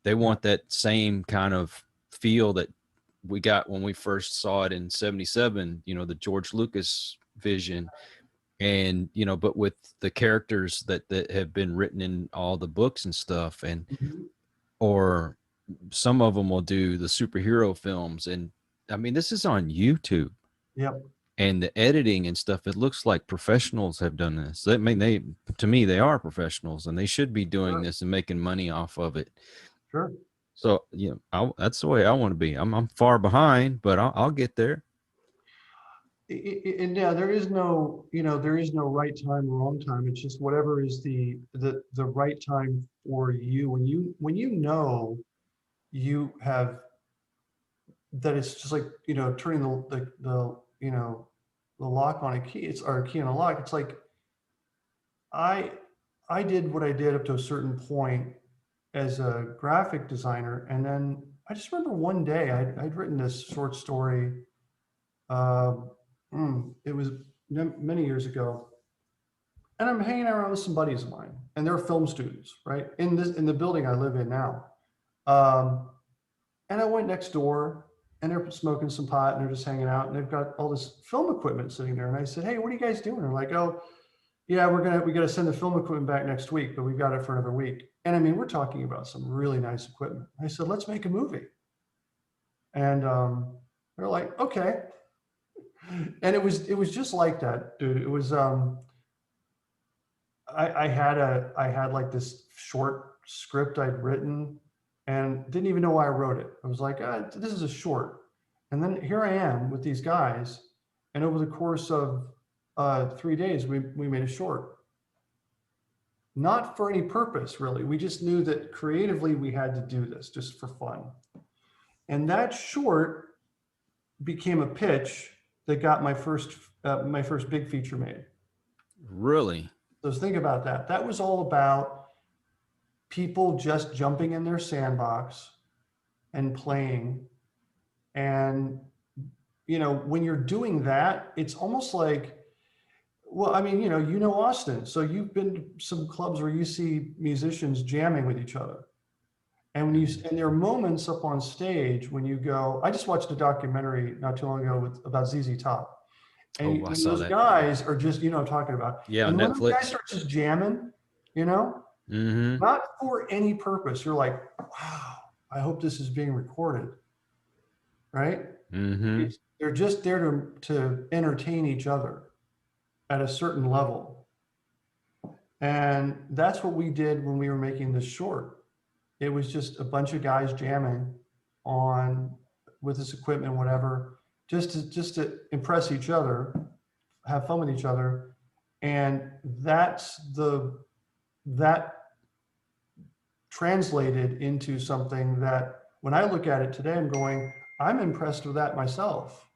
They want that same kind of feel that we got when we first saw it in 77, the George Lucas vision. And, but with the characters that have been written in all the books and stuff, and or some of them will do the superhero films. And I mean, this is on YouTube. Yep. And the editing and stuff, it looks like professionals have done this. I mean, to me, they are professionals and they should be doing this and making money off of it. Sure. So, that's the way I want to be. I'm far behind, but I'll get there. And yeah, there is no right time or wrong time. It's just whatever is the right time for you. When you have that it's just like, you know, turning the you know, the lock on a key, it's our key on a lock. It's like, I, I did what I did up to a certain point as a graphic designer. And then I just remember one day I'd written this short story. Uh, it was many years ago. And I'm hanging around with some buddies of mine, and they're film students, right? In the building I live in now. Um, and I went next door, and they're smoking some pot, and they're just hanging out, and they've got all this film equipment sitting there. And I said, "Hey, what are you guys doing?" They're like, "Oh, yeah, we got to send the film equipment back next week, but we've got it for another week." And I mean, we're talking about some really nice equipment. I said, "Let's make a movie." And they're like, "Okay." And it was just like that, dude. It was I had like this short script I'd written and didn't even know why I wrote it. I was like, this is a short. And then here I am with these guys. And over the course of 3 days, we made a short. Not for any purpose, really. We just knew that creatively we had to do this just for fun. And that short became a pitch that got my first big feature made. Really? So think about that. That was all about people just jumping in their sandbox and playing. And, you know, when you're doing that, it's almost like, well, I mean, you know Austin. So you've been to some clubs where you see musicians jamming with each other. And and there are moments up on stage when you go, I just watched a documentary not too long ago about ZZ Top. And I saw those that. guys are just, you know what I'm talking about. Yeah, and when Netflix. those guys start just jamming, you know, not for any purpose. You're like, wow, I hope this is being recorded. Right? They're just there to entertain each other at a certain level. And that's what we did when we were making this short. It was just a bunch of guys jamming with this equipment, whatever, just to impress each other, have fun with each other. And that translated into something that when I look at it today, I'm impressed with that myself.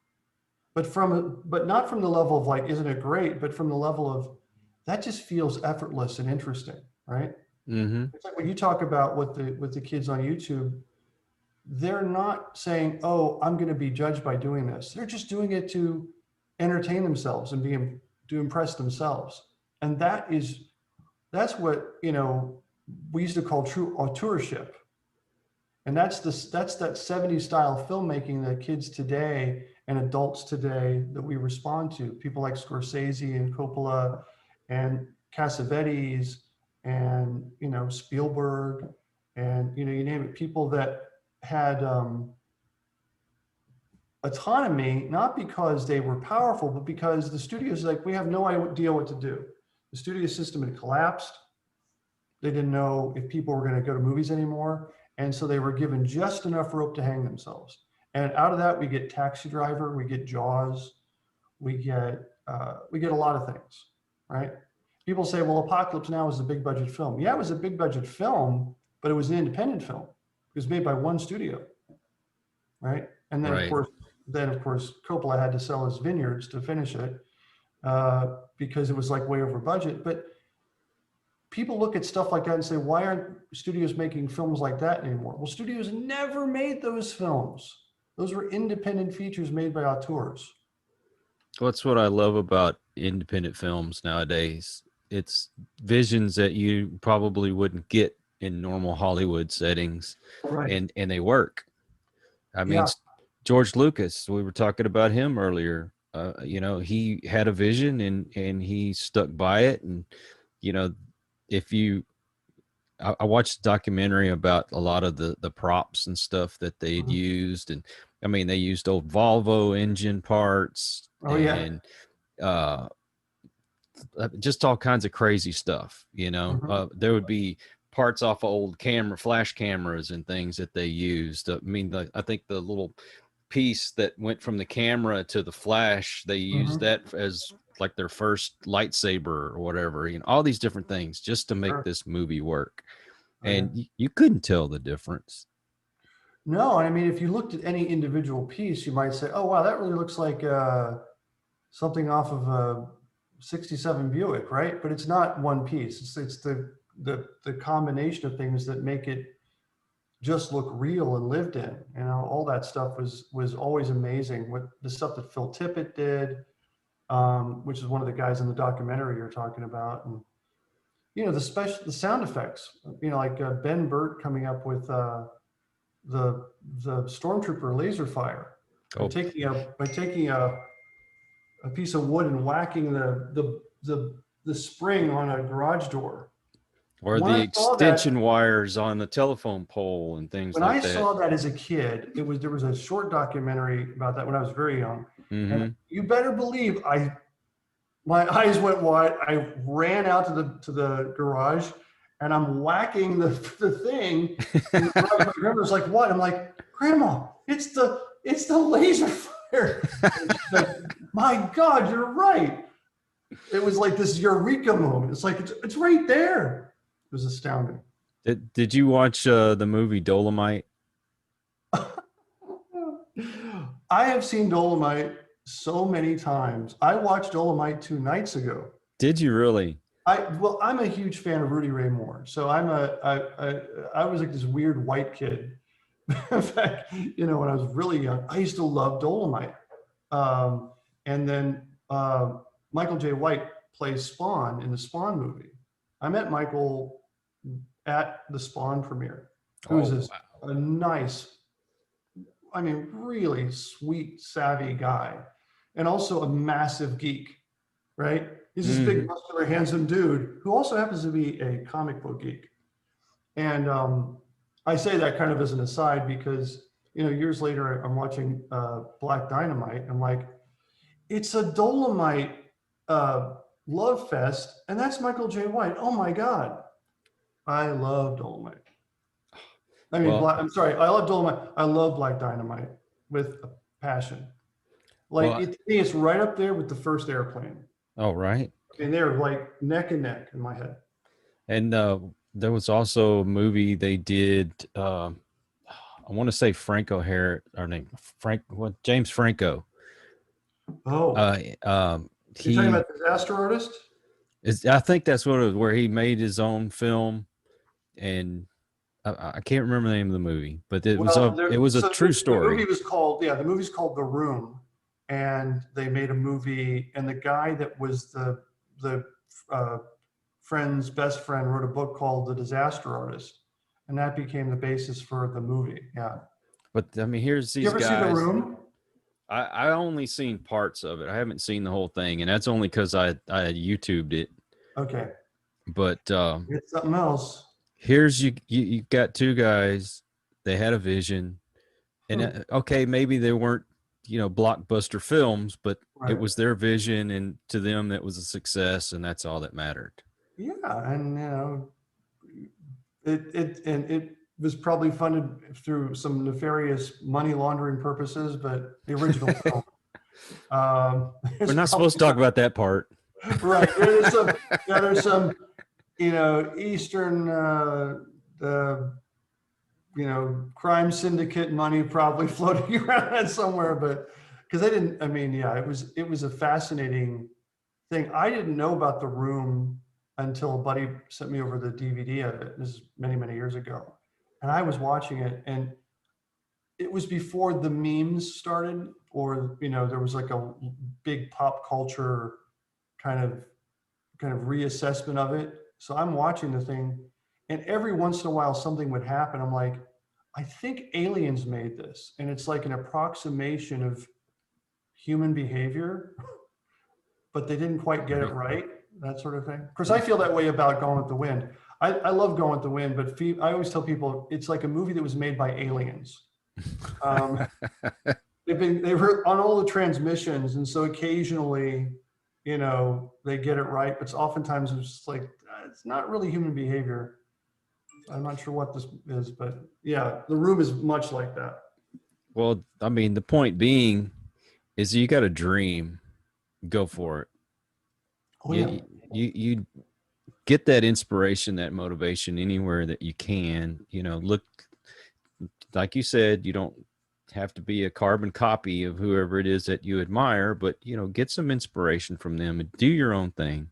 But not from the level of like, isn't it great? But from the level of that just feels effortless and interesting, right? It's like when you talk about with the kids on YouTube, they're not saying, "Oh, I'm going to be judged by doing this." They're just doing it to entertain themselves and to impress themselves. And that's what, you know, we used to call true auteurship. And that's that 70s style filmmaking that kids today and adults today that we respond to. People like Scorsese and Coppola and Cassavetes and, you know, Spielberg and, you know, you name it, people that had autonomy, not because they were powerful, but because the studios, like, we have no idea what to do. The studio system had collapsed. They didn't know if people were going to go to movies anymore. And so they were given just enough rope to hang themselves. And out of that, we get Taxi Driver, we get Jaws, we get a lot of things, right? People say, well, Apocalypse Now is a big budget film. Yeah, it was a big budget film, but it was an independent film. It was made by one studio, right? And then, of course, Coppola had to sell his vineyards to finish it because it was like way over budget. But people look at stuff like that and say, why aren't studios making films like that anymore? Well, studios never made those films. Those were independent features made by auteurs. What's what I love about independent films nowadays. It's visions that you probably wouldn't get in normal Hollywood settings, right? And they work. I mean, George Lucas, we were talking about him earlier. You know, he had a vision and he stuck by it. And, you know, I watched a documentary about a lot of the props and stuff that they'd used. And I mean, they used old Volvo engine parts just all kinds of crazy stuff, you know. There would be parts off of old flash cameras and things that they used. I mean, I think the little piece that went from the camera to the flash, they used that as like their first lightsaber or whatever, you know, all these different things just to make this movie work. And you couldn't tell the difference. No, I mean, if you looked at any individual piece, you might say, oh, wow, that really looks like something off of a 67 Buick, right? But it's not one piece. It's the combination of things that make it just look real and lived in. You know, all that stuff was always amazing. What the stuff that Phil Tippett did, which is one of the guys in the documentary you're talking about, and you know, the sound effects. You know, like Ben Burt coming up with the stormtrooper laser fire Oh, by taking a piece of wood and whacking the spring on a garage door. or When the I saw that, extension wires on the telephone pole and things when like I that. saw that as a kid, there was a short documentary about that when I was very young, and Mm-hmm. you better believe my eyes went wide. I ran out to the garage, and I'm whacking the thing. And my grandma's like, "What?" I'm like, "Grandma, it's the laser fire." And she's like, "My God, you're right." It was like this eureka moment. It's like it's right there. It was astounding. Did you watch the movie Dolomite? I have seen Dolomite so many times. I watched Dolomite 2 nights ago. Did you really? Well, I'm a huge fan of Rudy Ray Moore. So I was like this weird white kid. In fact, you know, when I was really young, I used to love Dolomite. And then Michael J. White plays Spawn in the Spawn movie. I met Michael at the Spawn premiere, who's Oh, a nice, I mean, really sweet, savvy guy, and also a massive geek, right? He's this big, mm-hmm. muscular, handsome dude who also happens to be a comic book geek. And I say that kind of as an aside because, you know, years later, I'm watching Black Dynamite. I'm like, it's a Dolomite love fest, and that's Michael J. White. Oh my God. I love Dolomite. I mean, Well, I'm sorry, I love Dolomite. I love Black Dynamite with a passion. Like, well, to me, it's right up there with the first Airplane. all right. I mean, they're like neck and neck in my head. And there was also a movie they did. I want to say Franco Harris, or name Frank, what James Franco. Oh, Uh, um, you're talking he about Disaster Artist? is. I think that's what it was, where he made his own film, and I can't remember the name of the movie, but Well, it was a so true the movie story. was called, yeah, the movie's called The Room, and they made a movie, and the guy that was the uh, friend's best friend wrote a book called The Disaster Artist, and that became the basis for the movie. Yeah. But I mean, here's Did you these ever see The guys. Room? I only seen parts of it. I haven't seen the whole thing, and that's only because I YouTubed it. Okay, But it's something else. here's you got two guys. They had a vision, and okay, maybe they weren't blockbuster films, but it Right. was their vision, and to them that was a success, and that's all that mattered. Yeah, and you know, it was probably funded through some nefarious money laundering purposes, but the original film. We're It's not probably supposed to talk about that part. right. There's some, you know, Eastern, you know, crime syndicate money probably floating around that somewhere, but because I didn't, I mean, yeah, it was a fascinating thing. I didn't know about The Room until a buddy sent me over the DVD of it. This is many, many years ago. And I was watching it, and it was before the memes started, or, you know, there was like a big pop culture kind of reassessment of it. So I'm watching the thing, and every once in a while something would happen. I'm like, I think aliens made this, and it's like an approximation of human behavior, but they didn't quite get it right, that sort of thing. Of course, I feel that way about Gone with the Wind. I love Gone with the Wind, but I always tell people it's like a movie that was made by aliens. Um, they were on all the transmissions, and so occasionally, you know, they get it right, but oftentimes it's just like it's not really human behavior. I'm not sure what this is, but yeah, The Room is much like that. Well, I mean, the point being is you got a dream, go for it. Oh yeah, You get that inspiration, that motivation anywhere that you can. You know, look, like you said, you don't have to be a carbon copy of whoever it is that you admire, but get some inspiration from them and do your own thing.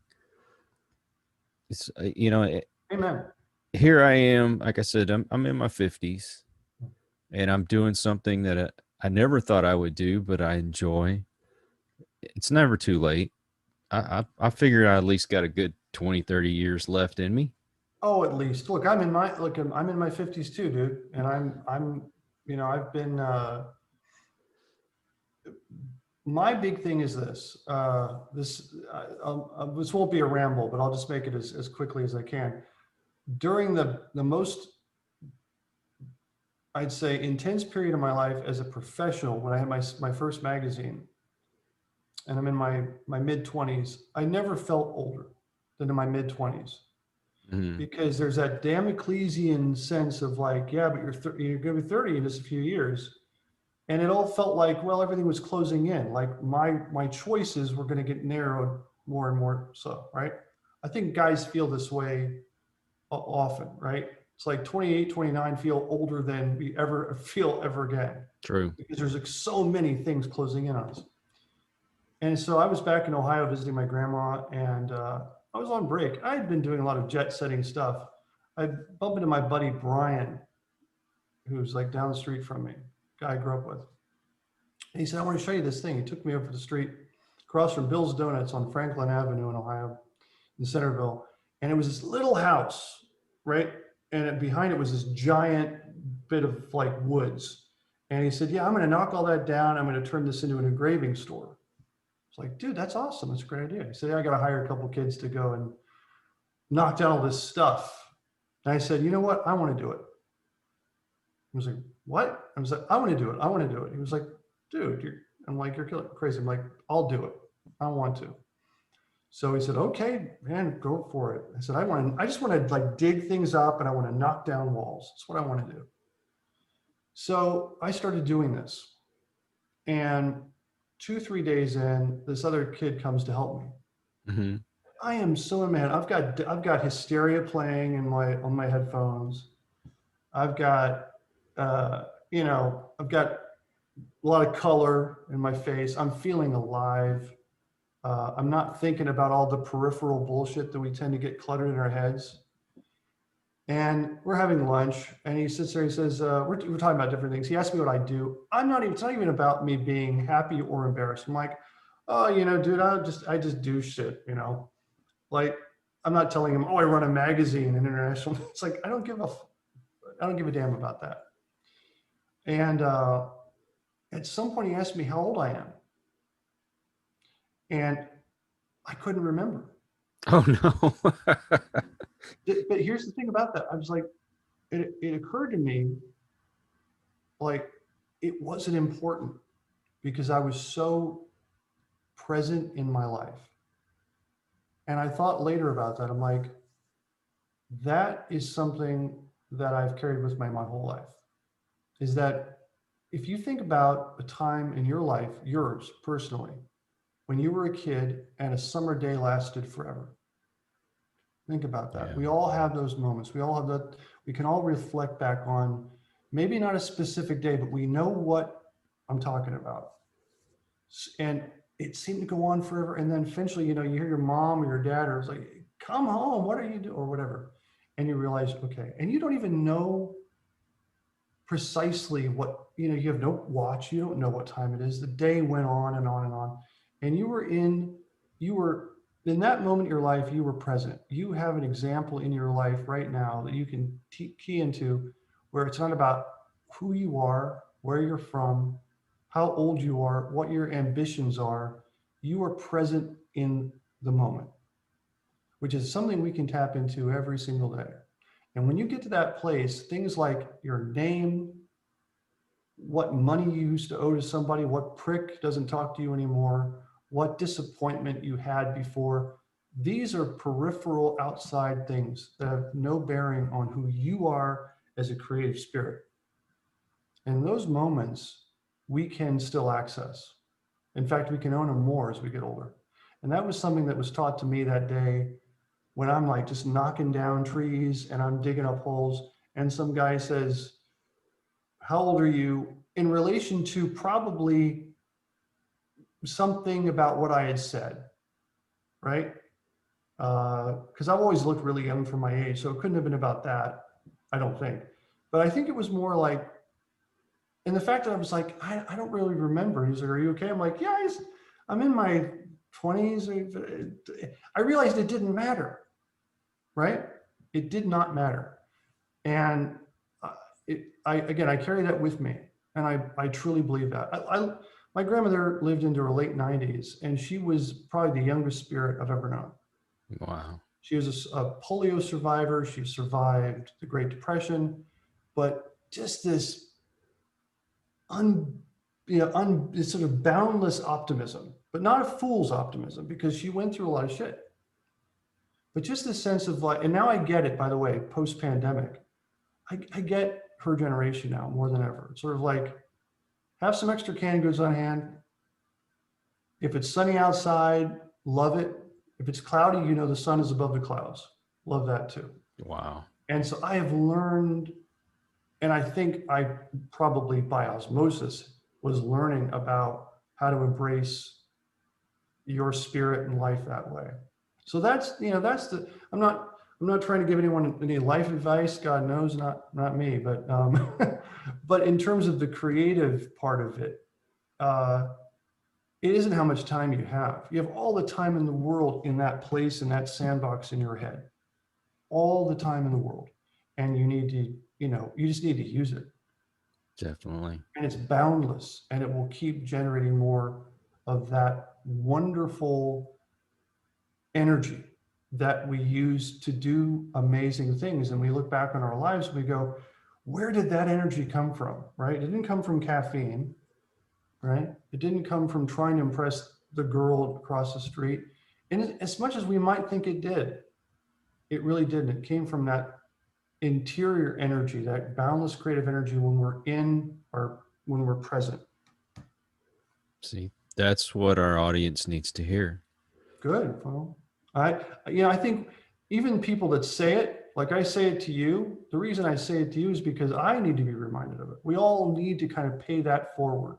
It's Amen. here I am, like I said, I'm in my 50s and I'm doing something that I never thought I would do, but I enjoy. It's never too late. I figure I at least got a good 20, 30 years left in me. Oh, at least. Look, I'm in my 50s too, dude. And I've been, my big thing is this, this won't be a ramble, but I'll just make it as quickly as I can. During the most, I'd say, intense period of my life as a professional, when I had my first magazine, and I'm in my mid 20s, I never felt older than in my mid 20s. Because there's that Damoclesian sense of like, yeah, but you're going to be 30 in just a few years. And it all felt like, well, everything was closing in. Like my choices were going to get narrowed more and more so, right? I think guys feel this way often, right? It's like 28, 29 feel older than we ever feel ever again. True. Because there's like so many things closing in on us. And so I was back in Ohio visiting my grandma, and I was on break. I had been doing a lot of jet setting stuff. I bumped into my buddy Brian, who's like down the street from me, guy I grew up with. And he said, I want to show you this thing. He took me over the street across from Bill's Donuts on Franklin Avenue in Ohio, in Centerville. And it was this little house, right? And behind it was this giant bit of like woods. And he said, yeah, I'm going to knock all that down. I'm going to turn this into an engraving store. It's like, dude, that's awesome. That's a great idea. He said, yeah, I got to hire a couple of kids to go and knock down all this stuff. And I said, you know what? I want to do it. He was like, what? I was like, I want to do it. I want to do it. He was like, dude, I'm like, you're crazy. I'm like, I'll do it. I want to. So he said, okay, man, go for it. I said, I just want to like dig things up, and I want to knock down walls. That's what I want to do. So I started doing this, and 2-3 days in, this other kid comes to help me. Mm-hmm. I am so mad. I've got Hysteria playing on my headphones. I've got I've got a lot of color in my face. I'm feeling alive. I'm not thinking about all the peripheral bullshit that we tend to get cluttered in our heads. And we're having lunch, and he sits there. He says, we're talking about different things. He asked me what I do. It's not even about me being happy or embarrassed. I'm like, oh, dude, I just do shit, like, I'm not telling him, oh, I run a magazine, an international. It's like, I don't give a damn about that. And at some point he asked me how old I am. And I couldn't remember. Oh no. But here's the thing about that. I was like, it occurred to me, like, it wasn't important because I was so present in my life. And I thought later about that. I'm like, that is something that I've carried with me my whole life, is that if you think about a time in your life, yours personally, when you were a kid and a summer day lasted forever. Think about that. Yeah. We all have those moments. We all have that. We can all reflect back on, maybe not a specific day, but we know what I'm talking about. And it seemed to go on forever. And then eventually, you hear your mom or your dad, or it's like, come home, what are you doing? Or whatever. And you realize, okay. And you don't even know precisely what, you have no watch. You don't know what time it is. The day went on and on and on. And you were in that moment in your life, you were present. You have an example in your life right now that you can key into, where it's not about who you are, where you're from, how old you are, what your ambitions are. You are present in the moment, which is something we can tap into every single day. And when you get to that place, things like your name, what money you used to owe to somebody, what prick doesn't talk to you anymore, what disappointment you had before, these are peripheral outside things that have no bearing on who you are as a creative spirit. And those moments we can still access. In fact, we can own them more as we get older. And that was something that was taught to me that day when I'm like just knocking down trees and I'm digging up holes, and some guy says, how old are you in relation to probably something about what I had said, right? Because I've always looked really young for my age, so it couldn't have been about that, I don't think. But I think it was more like, and the fact that I was like, I don't really remember. He's like, are you okay? I'm like, yeah, I'm in my 20s. I realized it didn't matter, right? It did not matter. And again, I carry that with me. And I truly believe that. My grandmother lived into her late 90s, and she was probably the youngest spirit I've ever known. Wow. She was a polio survivor. She survived the Great Depression, but just this this sort of boundless optimism, but not a fool's optimism, because she went through a lot of shit. But just this sense of like, and now I get it, by the way, post-pandemic, I get her generation now more than ever. It's sort of like, have some extra canned goods on hand. If it's sunny outside, love it. If it's cloudy, you know the sun is above the clouds. Love that too. Wow. And so I have learned, and I think I probably by osmosis was learning about how to embrace your spirit and life that way. So that's I'm not trying to give anyone any life advice. God knows, not me, but but in terms of the creative part of it, it isn't how much time you have. You have all the time in the world in that place, in that sandbox in your head, all the time in the world. And you need to, you just need to use it. Definitely. And it's boundless, and it will keep generating more of that wonderful energy that we use to do amazing things. And we look back on our lives and we go, where did that energy come from? Right? It didn't come from caffeine, right? It didn't come from trying to impress the girl across the street. And as much as we might think it did, it really didn't. It came from that interior energy, that boundless creative energy when we're in or when we're present. See, that's what our audience needs to hear. Good. Well, I think even people that say it, like I say it to you, the reason I say it to you is because I need to be reminded of it. We all need to kind of pay that forward.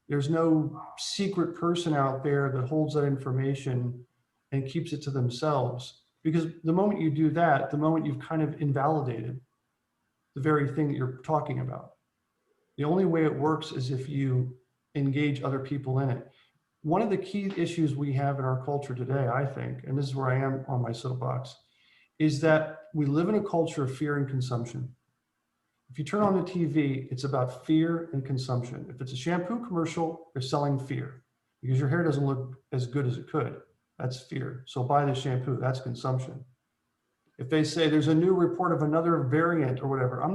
There's no secret person out there that holds that information and keeps it to themselves. Because the moment you do that, the moment you've kind of invalidated the very thing that you're talking about. The only way it works is if you engage other people in it. One of the key issues we have in our culture today, I think, and this is where I am on my soapbox, is that we live in a culture of fear and consumption. If you turn on the TV, it's about fear and consumption. If it's a shampoo commercial, they're selling fear because your hair doesn't look as good as it could. That's fear. So buy the shampoo, that's consumption. If they say there's a new report of another variant or whatever,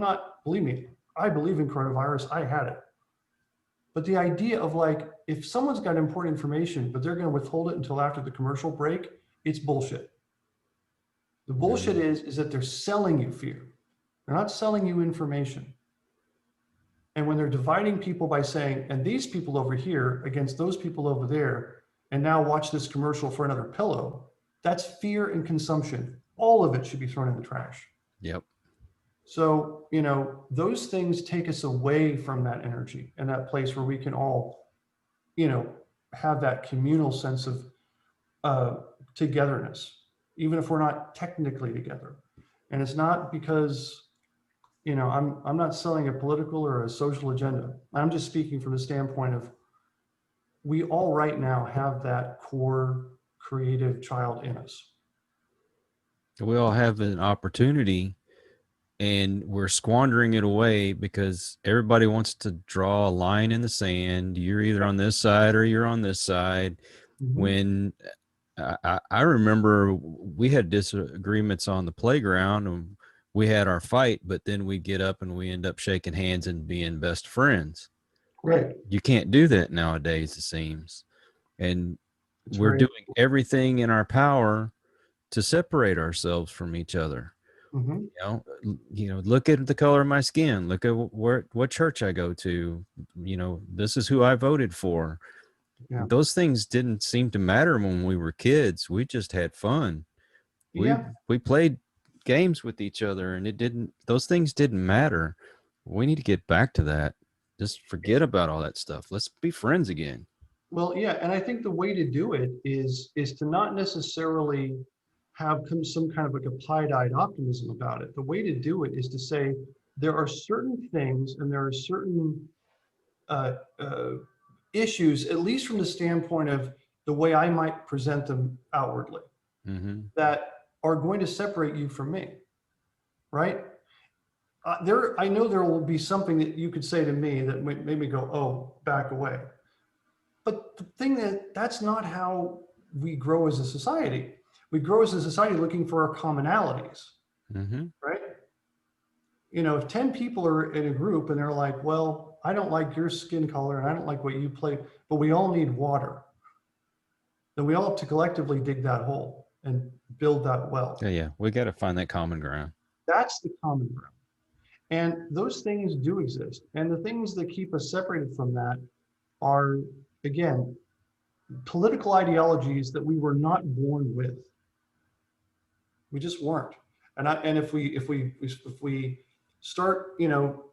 believe me, I believe in coronavirus, I had it. But the idea of like, if someone's got important information, but they're going to withhold it until after the commercial break, it's bullshit. The bullshit is that they're selling you fear. They're not selling you information. And when they're dividing people by saying, and these people over here against those people over there, and now watch this commercial for another pillow, that's fear and consumption. All of it should be thrown in the trash. Yep. So, those things take us away from that energy and that place where we can all, have that communal sense of togetherness, even if we're not technically together. And it's not because, I'm not selling a political or a social agenda. I'm just speaking from the standpoint of we all right now have that core creative child in us. We all have an opportunity and we're squandering it away because everybody wants to draw a line in the sand. You're either on this side or you're on this side. Mm-hmm. When I remember we had disagreements on the playground and we had our fight, but then we get up and we end up shaking hands and being best friends. Right. You can't do that nowadays, it seems. And we're doing everything in our power to separate ourselves from each other. Mm-hmm. Look at the color of my skin. Look at what church I go to. This is who I voted for. Yeah. Those things didn't seem to matter when we were kids. We just had fun. We played games with each other, and those things didn't matter. We need to get back to that. Just forget about all that stuff. Let's be friends again. Well, yeah, and I think the way to do it is to not necessarily have some kind of like a pied-eyed optimism about it. The way to do it is to say there are certain things and there are certain uh, uh, issues, at least from the standpoint of the way I might present them outwardly, Mm-hmm. that are going to separate you from me, right? I know there will be something that you could say to me that made me go, oh, back away. But the thing that's not how we grow as a society. We grow as a society looking for our commonalities, Mm-hmm. right? You know, if 10 people are in a group and they're like, well, I don't like your skin color and I don't like what you play, but we all need water, then we all have to collectively dig that hole and build that Yeah, well. yeah. We got to find that common ground. That's the common ground. And those things do exist. And the things that keep us separated from that are, again, political ideologies that we were not born with. We just weren't. And if we start, you know,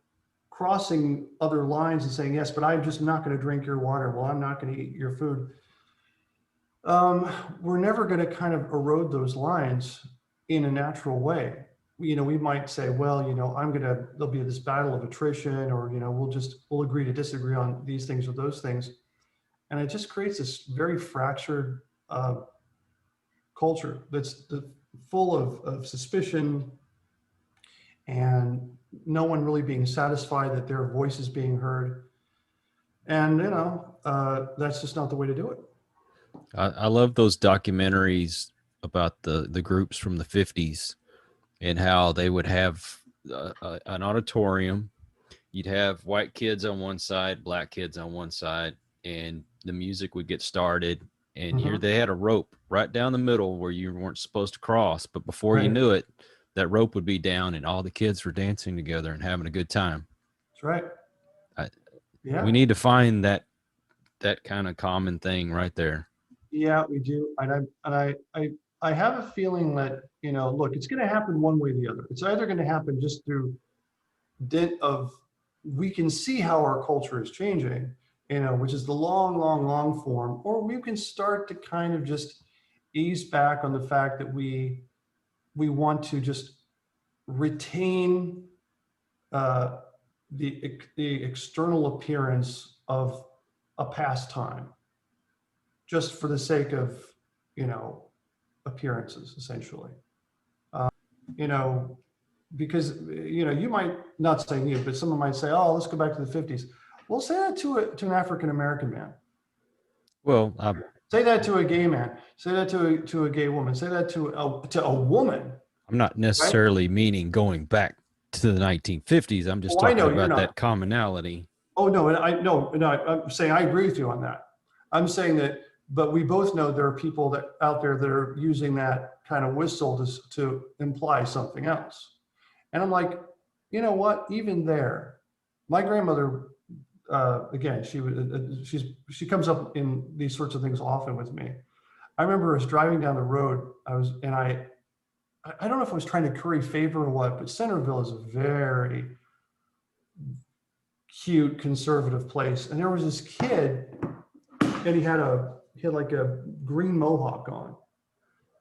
crossing other lines and saying, yes, but I'm just not going to drink your water. Well, I'm not going to eat your food. We're never going to kind of erode those lines in a natural way. You know, we might say, well, you know, there'll be this battle of attrition, or, you know, we'll agree to disagree on these things or those things. And it just creates this very fractured culture that's full of suspicion and no one really being satisfied that their voice is being heard. And, you know, that's just not the way to do it. I love those documentaries about the groups from the 50s and how they would have an auditorium. You'd have white kids on one side, black kids on one side, and the music would get started. And here Mm-hmm. they had a rope right down the middle where you weren't supposed to cross. But before you Right. knew it, that rope would be down and all the kids were dancing together and having a good time. That's right. I, we Yeah. need to find that kind of common thing right there. Yeah, we do. I have a feeling that, you know, look, it's going to happen one way or the other. It's either going to happen just through dint of, we can see how our culture is changing, you know, which is the long form, or we can start to kind of just ease back on the fact that we want to just retain uh, the external appearance of a pastime, just for the sake of, you know, appearances, essentially. You know, because, you know, you might not say you, but someone might say, oh, let's go back to the 50s. Well, say that to an African American man. Well, Say that to a gay man. Say that to a gay woman. Say that to a woman, I'm not right? necessarily meaning going back to the 1950s. I'm just Oh, I talking know you're about that not. commonality. Oh no, and I no, no. I'm saying I agree with you on that. I'm saying that, but we both know there are people that out there that are using that kind of whistle to imply something else. And I'm like, you know what? Even there, my grandmother, again, she comes up in these sorts of things often with me. I remember us driving down the road. I don't know if I was trying to curry favor or what, but Centerville is a very cute conservative place. And there was this kid, and he had like a green mohawk on,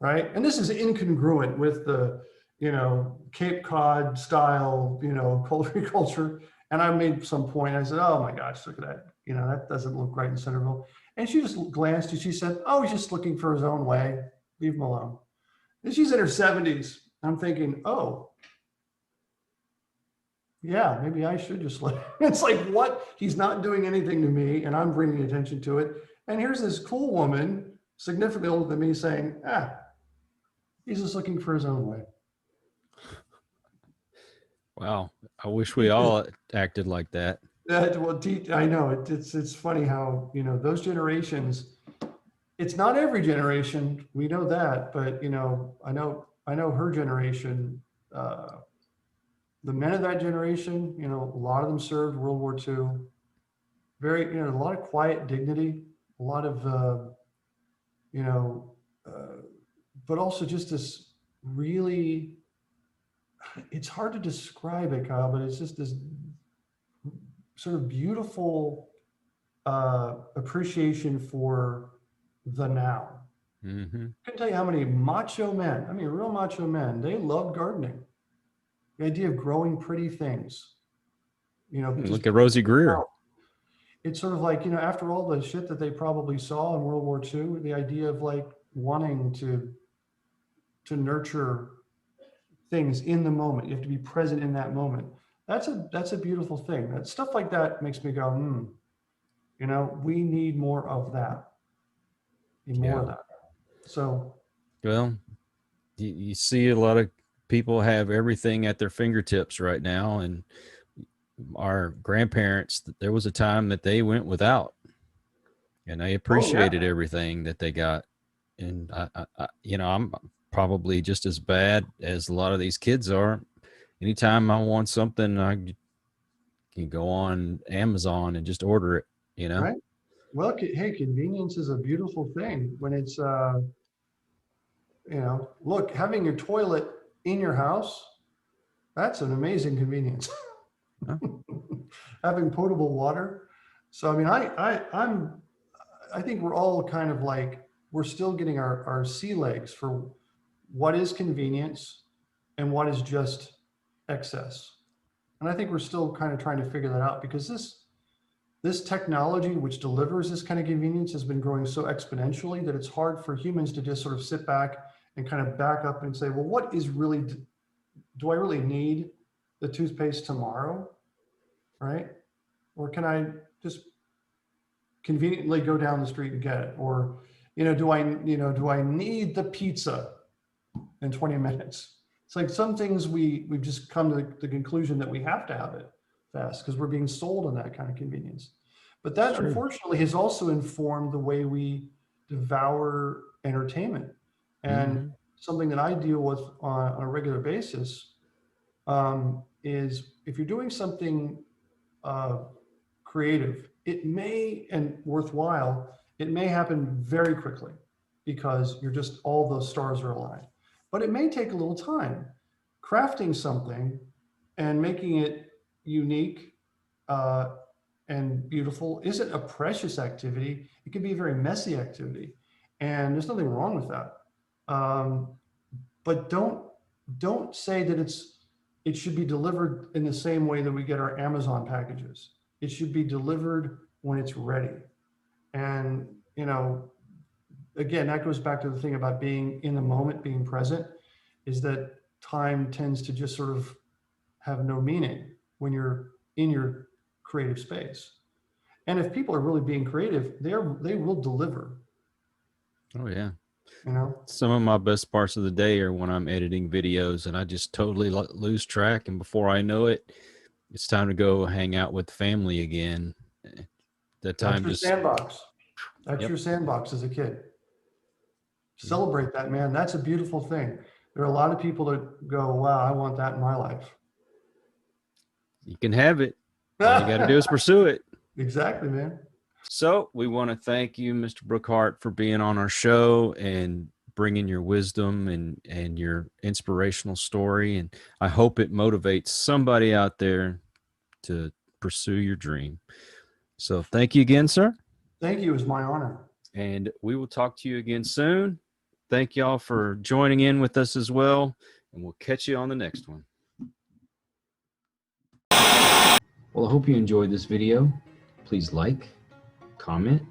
right? And this is incongruent with the, you know, Cape Cod style, you know, culture. And I made some point. I said, "Oh my gosh, look at that! You know, that doesn't look right in Centerville." And she just glanced and she said, "Oh, he's just looking for his own way. Leave him alone." And she's in her 70s. I'm thinking, "Oh, yeah, maybe I should just let." It's like, what? He's not doing anything to me, and I'm bringing attention to it. And here's this cool woman, significantly older than me, saying, "Ah, he's just looking for his own way." Wow. I wish we all acted like that. That well, I know it's funny how, you know, those generations. It's not every generation, we know that, but, you know, I know her generation. The men of that generation, you know, a lot of them served World War II. Very, you know, a lot of quiet dignity, a lot of, you know, but also just this really. It's hard to describe it, Kyle, but it's just this sort of beautiful appreciation for the now. Mm-hmm. I can tell you how many macho men, I mean, real macho men, they love gardening. The idea of growing pretty things, you know, just Look at Rosie Greer. it's sort of like, you know, after all the shit that they probably saw in World War II, the idea of like wanting to nurture things in the moment. You have to be present in that moment. That's a beautiful thing. That stuff like that makes me go, you know, we need more of that. Need more of that. So, well, you see a lot of people have everything at their fingertips right now, and our grandparents, there was a time that they went without, and they appreciated everything that they got. And I, you know, I'm probably just as bad as a lot of these kids are. Anytime I want something, I can go on Amazon and just order it, you know? right. Well, hey, convenience is a beautiful thing when it's, you know, look, having your toilet in your house, that's an amazing convenience. Huh? Having potable water. So, I mean, I think we're all kind of like, we're still getting our sea legs for what is convenience and what is just excess. And I think we're still kind of trying to figure that out, because this technology which delivers this kind of convenience has been growing so exponentially that it's hard for humans to just sort of sit back and kind of back up and say, well, what is really, do I really need the toothpaste tomorrow, right? Or can I just conveniently go down the street and get it? Or, you know, do I need the pizza in 20 minutes? It's like some things we've just come to the conclusion that we have to have it fast because we're being sold on that kind of convenience. But that unfortunately has also informed the way we devour entertainment. And something that I deal with on a regular basis is if you're doing something creative, it may, and worthwhile, it may happen very quickly because you're just, all those stars are aligned. But it may take a little time. Crafting something and making it unique and beautiful isn't a precious activity. It can be a very messy activity, and there's nothing wrong with that. But don't say that it should be delivered in the same way that we get our Amazon packages. It should be delivered when it's ready. And, you know, again, that goes back to the thing about being in the moment, being present, is that time tends to just sort of have no meaning when you're in your creative space. And if people are really being creative, they will deliver. Oh yeah. You know, some of my best parts of the day are when I'm editing videos and I just totally lose track. And before I know it, it's time to go hang out with the family again. That time that's your sandbox. That's your sandbox as a kid. Celebrate that, man. That's a beautiful thing. There are a lot of people that go, wow, I want that in my life. You can have it. All you got to do is pursue it. Exactly, man. So we want to thank you, Mr. Brookhart, for being on our show and bringing your wisdom and your inspirational story. And I hope it motivates somebody out there to pursue your dream. So thank you again, sir. Thank you. It was my honor. And we will talk to you again soon. Thank y'all for joining in with us as well. And we'll catch you on the next one. Well, I hope you enjoyed this video. Please like, comment,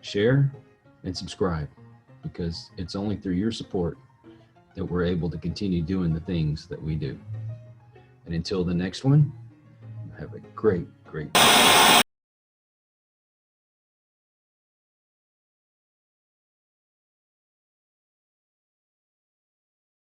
share, and subscribe, because it's only through your support that we're able to continue doing the things that we do. And until the next one, have a great day.